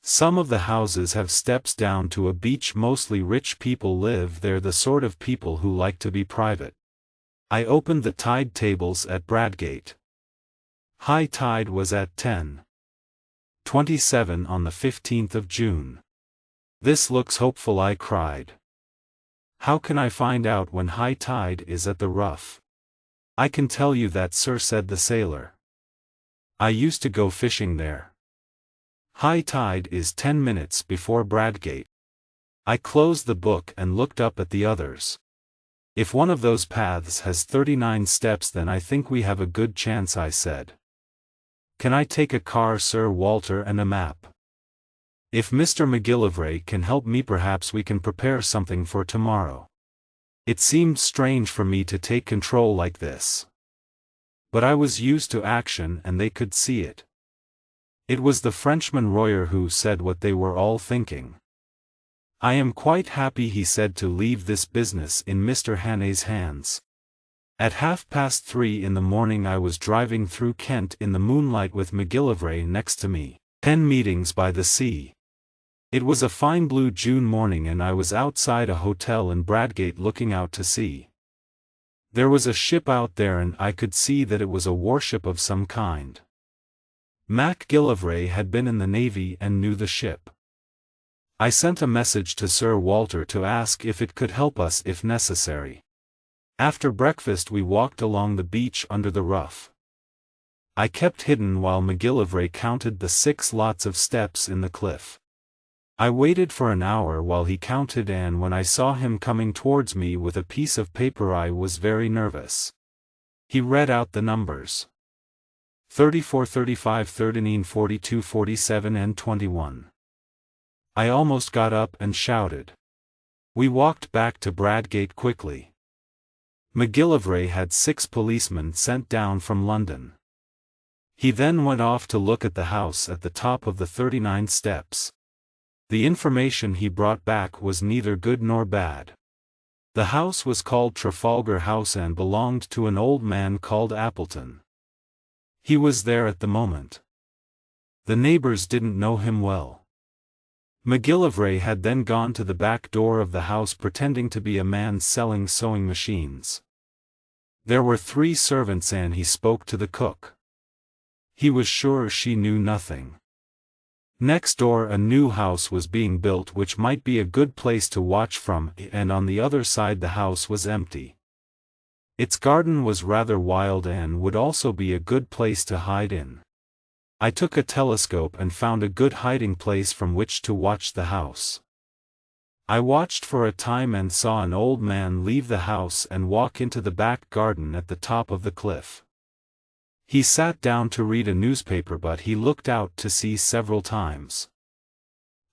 Some of the houses have steps down to a beach. Mostly rich people live there, the sort of people who like to be private. I opened the tide tables at Bradgate. High tide was at 10:27 on the 15th of June. This looks hopeful, I cried. How can I find out when high tide is at the Rough? I can tell you that, sir, said the sailor. I used to go fishing there. High tide is 10 minutes before Bradgate. I closed the book and looked up at the others. If one of those paths has 39 steps, then I think we have a good chance, I said. Can I take a car, Sir Walter, and a map? If Mr. McGillivray can help me, perhaps we can prepare something for tomorrow. It seemed strange for me to take control like this. But I was used to action and they could see it. It was the Frenchman Royer who said what they were all thinking. I am quite happy, he said, to leave this business in Mr. Hannay's hands. At 3:30 in the morning I was driving through Kent in the moonlight with McGillivray next to me. 10 meetings by the sea. It was a fine blue June morning and I was outside a hotel in Bradgate looking out to sea. There was a ship out there and I could see that it was a warship of some kind. McGillivray had been in the Navy and knew the ship. I sent a message to Sir Walter to ask if it could help us if necessary. After breakfast we walked along the beach under the Rough. I kept hidden while McGillivray counted the 6 lots of steps in the cliff. I waited for an hour while he counted, and when I saw him coming towards me with a piece of paper I was very nervous. He read out the numbers. 34, 35, 39, 42, 47 and 21. I almost got up and shouted. We walked back to Bradgate quickly. McGillivray had 6 policemen sent down from London. He then went off to look at the house at the top of the 39 steps. The information he brought back was neither good nor bad. The house was called Trafalgar House and belonged to an old man called Appleton. He was there at the moment. The neighbors didn't know him well. McGillivray had then gone to the back door of the house pretending to be a man selling sewing machines. There were 3 servants and he spoke to the cook. He was sure she knew nothing. Next door a new house was being built which might be a good place to watch from, and on the other side the house was empty. Its garden was rather wild and would also be a good place to hide in. I took a telescope and found a good hiding place from which to watch the house. I watched for a time and saw an old man leave the house and walk into the back garden at the top of the cliff. He sat down to read a newspaper, but he looked out to sea several times.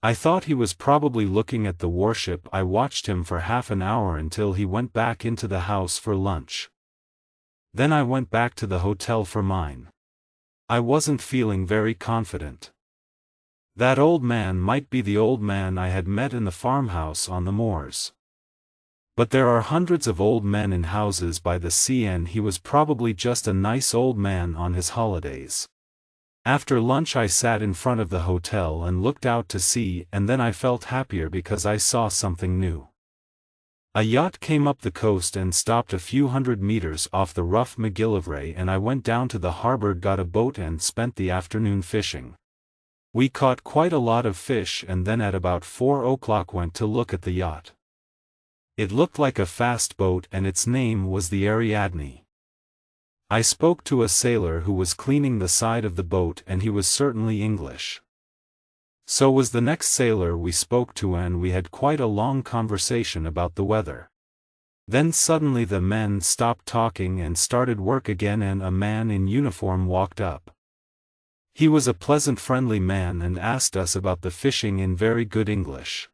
I thought he was probably looking at the warship. I watched him for half an hour until he went back into the house for lunch. Then I went back to the hotel for mine. I wasn't feeling very confident. That old man might be the old man I had met in the farmhouse on the moors. But there are hundreds of old men in houses by the sea and he was probably just a nice old man on his holidays. After lunch I sat in front of the hotel and looked out to sea, and then I felt happier because I saw something new. A yacht came up the coast and stopped a few hundred meters off the Rough. McGillivray and I went down to the harbor, got a boat and spent the afternoon fishing. We caught quite a lot of fish and then at about 4 o'clock went to look at the yacht. It looked like a fast boat and its name was the Ariadne. I spoke to a sailor who was cleaning the side of the boat and he was certainly English. So was the next sailor we spoke to and we had quite a long conversation about the weather. Then suddenly the men stopped talking and started work again and a man in uniform walked up. He was a pleasant, friendly man and asked us about the fishing in very good English.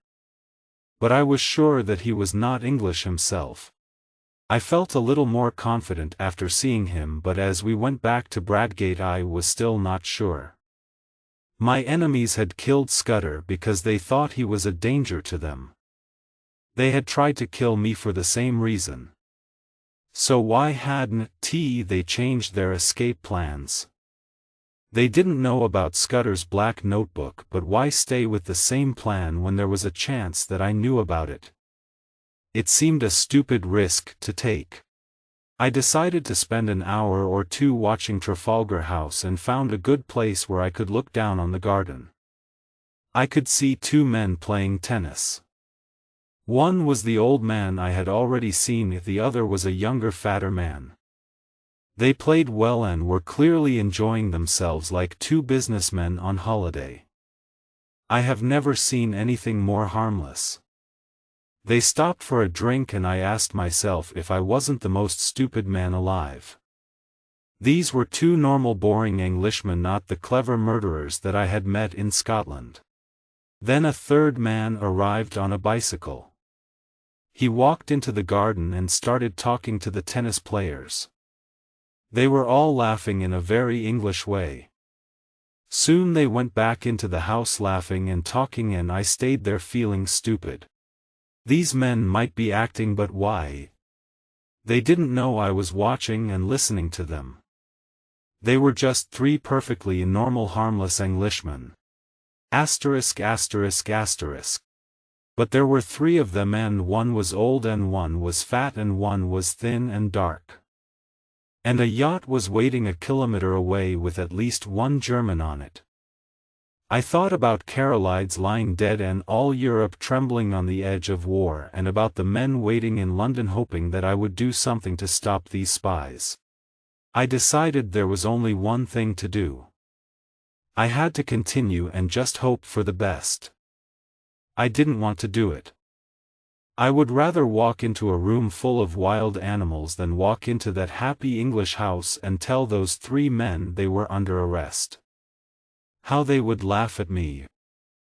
But I was sure that he was not English himself. I felt a little more confident after seeing him, but as we went back to Bradgate I was still not sure. My enemies had killed Scudder because they thought he was a danger to them. They had tried to kill me for the same reason. So why hadn't they changed their escape plans? They didn't know about Scudder's black notebook, but why stay with the same plan when there was a chance that I knew about it? It seemed a stupid risk to take. I decided to spend an hour or two watching Trafalgar House and found a good place where I could look down on the garden. I could see two men playing tennis. One was the old man I had already seen, the other was a younger, fatter man. They played well and were clearly enjoying themselves like two businessmen on holiday. I have never seen anything more harmless. They stopped for a drink and I asked myself if I wasn't the most stupid man alive. These were two normal boring Englishmen, not the clever murderers that I had met in Scotland. Then a third man arrived on a bicycle. He walked into the garden and started talking to the tennis players. They were all laughing in a very English way. Soon they went back into the house laughing and talking and I stayed there feeling stupid. These men might be acting, but why? They didn't know I was watching and listening to them. They were just three perfectly normal harmless Englishmen. Asterisk asterisk asterisk. But there were three of them and one was old and one was fat and one was thin and dark. And a yacht was waiting a kilometer away with at least one German on it. I thought about Carolides lying dead and all Europe trembling on the edge of war, and about the men waiting in London hoping that I would do something to stop these spies. I decided there was only one thing to do. I had to continue and just hope for the best. I didn't want to do it. I would rather walk into a room full of wild animals than walk into that happy English house and tell those three men they were under arrest. How they would laugh at me.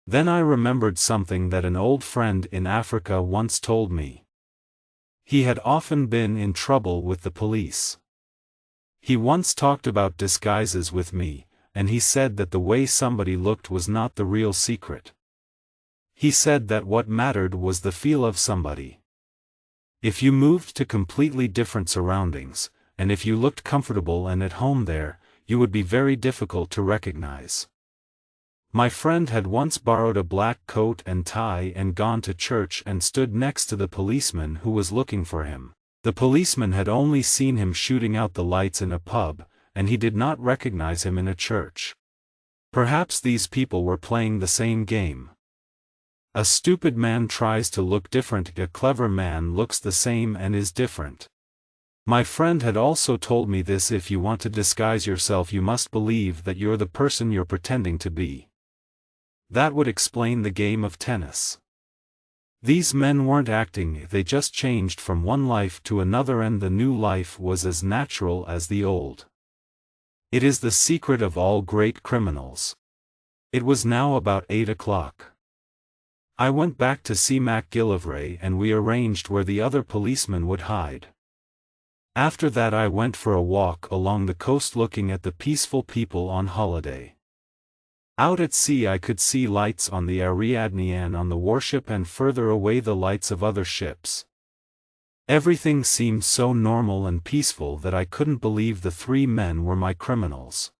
Then I remembered something that an old friend in Africa once told me. He had often been in trouble with the police. He once talked about disguises with me, and he said that the way somebody looked was not the real secret. He said that what mattered was the feel of somebody. If you moved to completely different surroundings, and if you looked comfortable and at home there, you would be very difficult to recognize. My friend had once borrowed a black coat and tie and gone to church and stood next to the policeman who was looking for him. The policeman had only seen him shooting out the lights in a pub, and he did not recognize him in a church. Perhaps these people were playing the same game. A stupid man tries to look different, a clever man looks the same and is different. My friend had also told me this: if you want to disguise yourself, you must believe that you're the person you're pretending to be. That would explain the game of tennis. These men weren't acting, they just changed from one life to another, and the new life was as natural as the old. It is the secret of all great criminals. It was now about 8 o'clock. I went back to see MacGillivray and we arranged where the other policemen would hide. After that I went for a walk along the coast looking at the peaceful people on holiday. Out at sea I could see lights on the Ariadne and on the warship, and further away the lights of other ships. Everything seemed so normal and peaceful that I couldn't believe the three men were my criminals.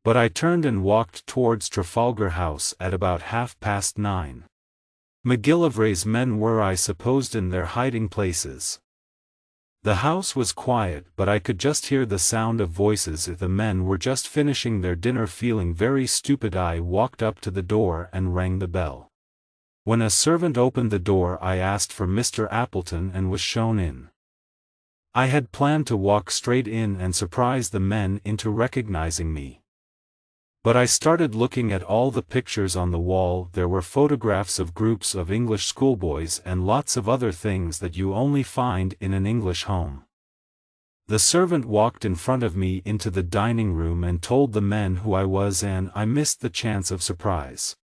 But I turned and walked towards Trafalgar House at about 9:30. MacGillivray's men were, I supposed, in their hiding places. The house was quiet, but I could just hear the sound of voices. The men were just finishing their dinner, feeling very stupid. I walked up to the door and rang the bell. When a servant opened the door, I asked for Mr. Appleton and was shown in. I had planned to walk straight in and surprise the men into recognizing me. But I started looking at all the pictures on the wall. There were photographs of groups of English schoolboys and lots of other things that you only find in an English home. The servant walked in front of me into the dining room and told the men who I was, and I missed the chance of surprise.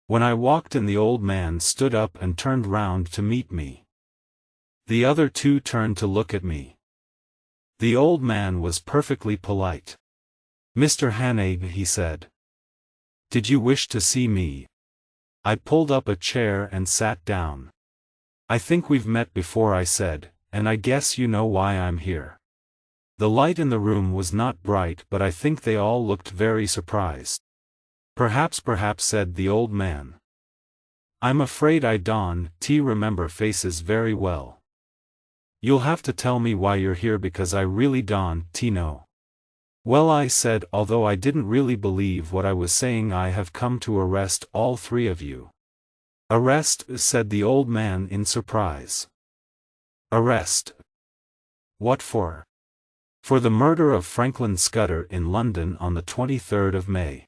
When I walked in, the old man stood up and turned round to meet me. The other two turned to look at me. The old man was perfectly polite. "Mr. Hannay," he said. "Did you wish to see me?" I pulled up a chair and sat down. "I think we've met before," I said, and I guess you know why I'm here." The light in the room was not bright, but I think they all looked very surprised. Perhaps, said the old man. "I'm afraid I don't remember faces very well. You'll have to tell me why you're here because I really don't know." "Well," I said, although I didn't really believe what I was saying, "I have come to arrest all three of you." "Arrest?" said the old man in surprise. "Arrest? What for?" "For the murder of Franklin Scudder in London on the 23rd of May.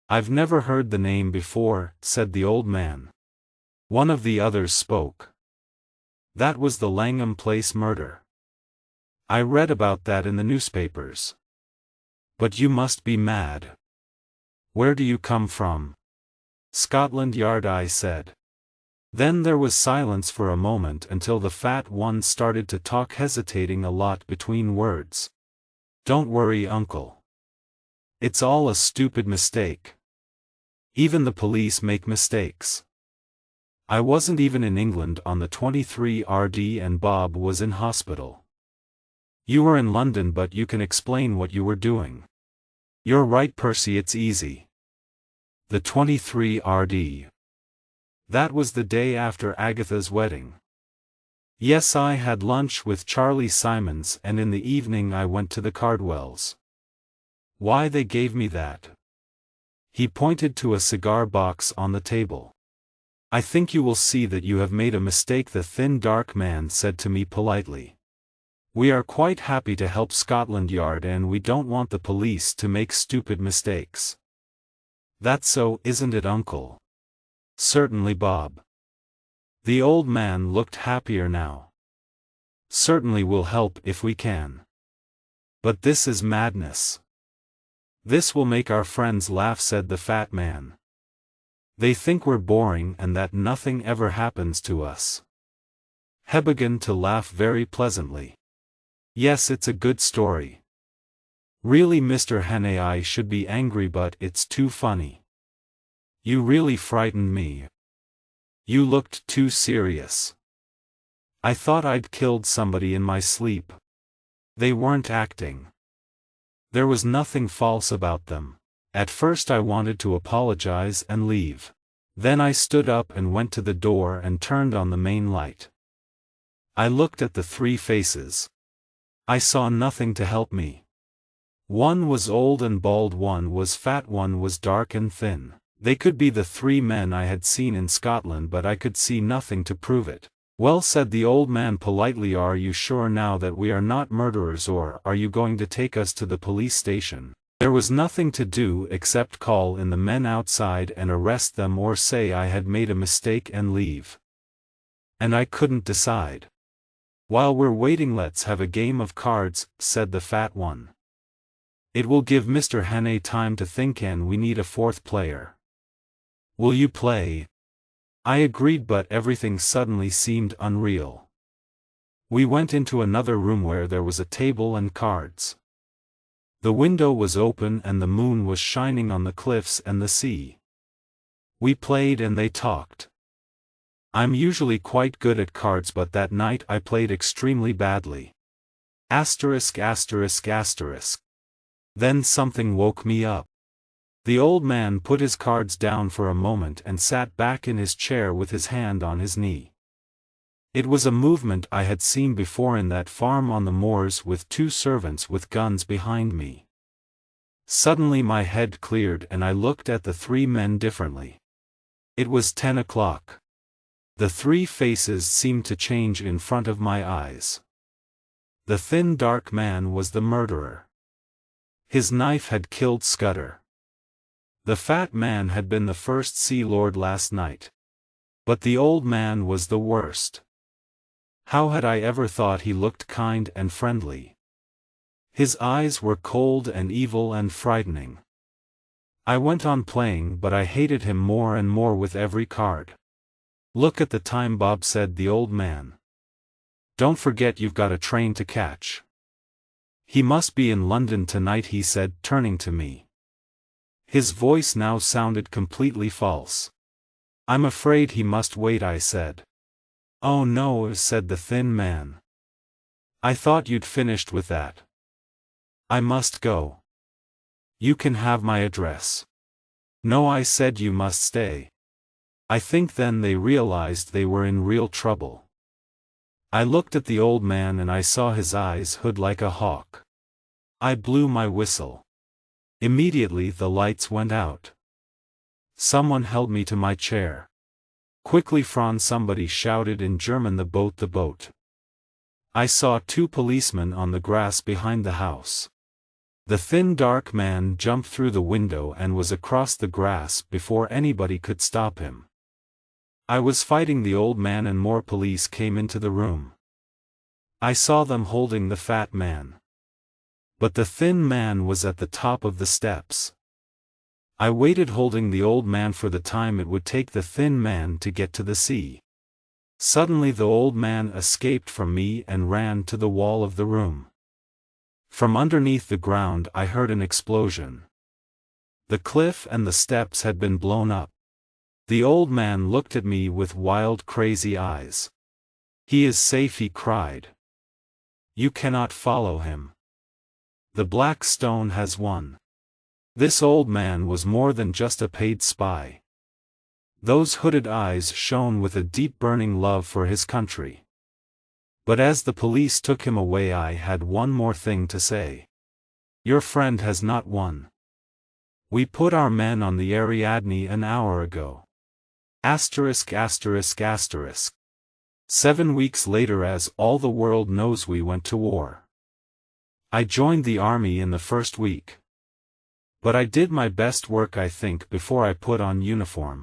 "I've never heard the name before," said the old man. One of the others spoke. "That was the Langham Place murder. I read about that in the newspapers." "But you must be mad. Where do you come from?" "Scotland Yard," I said. Then there was silence for a moment until the fat one started to talk, hesitating a lot between words. "Don't worry, uncle. It's all a stupid mistake. Even the police make mistakes. I wasn't even in England on the 23rd and Bob was in hospital. You were in London, but you can explain what you were doing." "You're right, Percy, it's easy. The 23rd. That was the day after Agatha's wedding. Yes, I had lunch with Charlie Simons and in the evening I went to the Cardwells. Why, they gave me that." He pointed to a cigar box on the table. "I think you will see that you have made a mistake," the thin dark man said to me politely. "We are quite happy to help Scotland Yard and we don't want the police to make stupid mistakes." "That's so, isn't it, uncle?" "Certainly, Bob." The old man looked happier now. "Certainly we'll help if we can. But this is madness." "This will make our friends laugh," said the fat man. "They think we're boring and that nothing ever happens to us." He began to laugh very pleasantly. "Yes, it's a good story. Really, Mr. Hannay, I should be angry, but it's too funny. You really frightened me. You looked too serious. I thought I'd killed somebody in my sleep. They weren't acting. There was nothing false about them. At first I wanted to apologize and leave. Then I stood up and went to the door and turned on the main light. I looked at the three faces. I saw nothing to help me. One was old and bald, one was fat, one was dark and thin. They could be the three men I had seen in Scotland, but I could see nothing to prove it." "Well," said the old man politely, "are you sure now that we are not murderers, or are you going to take us to the police station?" There was nothing to do except call in the men outside and arrest them, or say I had made a mistake and leave. And I couldn't decide. "While we're waiting, let's have a game of cards," said the fat one. "It will give Mr. Hannay time to think and we need a fourth player. Will you play?" I agreed, but everything suddenly seemed unreal. We went into another room where there was a table and cards. The window was open and the moon was shining on the cliffs and the sea. We played and they talked. I'm usually quite good at cards, but that night I played extremely badly. Asterisk, asterisk, asterisk. Then something woke me up. The old man put his cards down for a moment and sat back in his chair with his hand on his knee. It was a movement I had seen before in that farm on the moors with two servants with guns behind me. Suddenly my head cleared and I looked at the three men differently. It was 10 o'clock. The three faces seemed to change in front of my eyes. The thin dark man was the murderer. His knife had killed Scudder. The fat man had been the first Sea Lord last night. But the old man was the worst. How had I ever thought he looked kind and friendly? His eyes were cold and evil and frightening. I went on playing, but I hated him more and more with every card. "Look at the time, Bob," said the old man. "Don't forget you've got a train to catch." "He must be in London tonight," he said, turning to me. His voice now sounded completely false. "I'm afraid he must wait," I said. "Oh no," said the thin man. I thought you'd finished with that. I must go. You can have my address. No, I said you must stay. I think then they realized they were in real trouble. I looked at the old man and I saw his eyes hood like a hawk. I blew my whistle. Immediately the lights went out. Someone held me to my chair. Quickly, Franz, somebody shouted in German, the boat, the boat. I saw 2 policemen on the grass behind the house. The thin dark man jumped through the window and was across the grass before anybody could stop him. I was fighting the old man and more police came into the room. I saw them holding the fat man. But the thin man was at the top of the steps. I waited holding the old man for the time it would take the thin man to get to the sea. Suddenly the old man escaped from me and ran to the wall of the room. From underneath the ground I heard an explosion. The cliff and the steps had been blown up. The old man looked at me with wild, crazy eyes. He is safe, he cried. You cannot follow him. The Black Stone has won. This old man was more than just a paid spy. Those hooded eyes shone with a deep burning love for his country. But as the police took him away, I had one more thing to say. Your friend has not won. We put our men on the Ariadne an hour ago. Asterisk asterisk asterisk. 7 weeks later, as all the world knows, we went to war. I joined the army in the first week. But I did my best work, I think, before I put on uniform.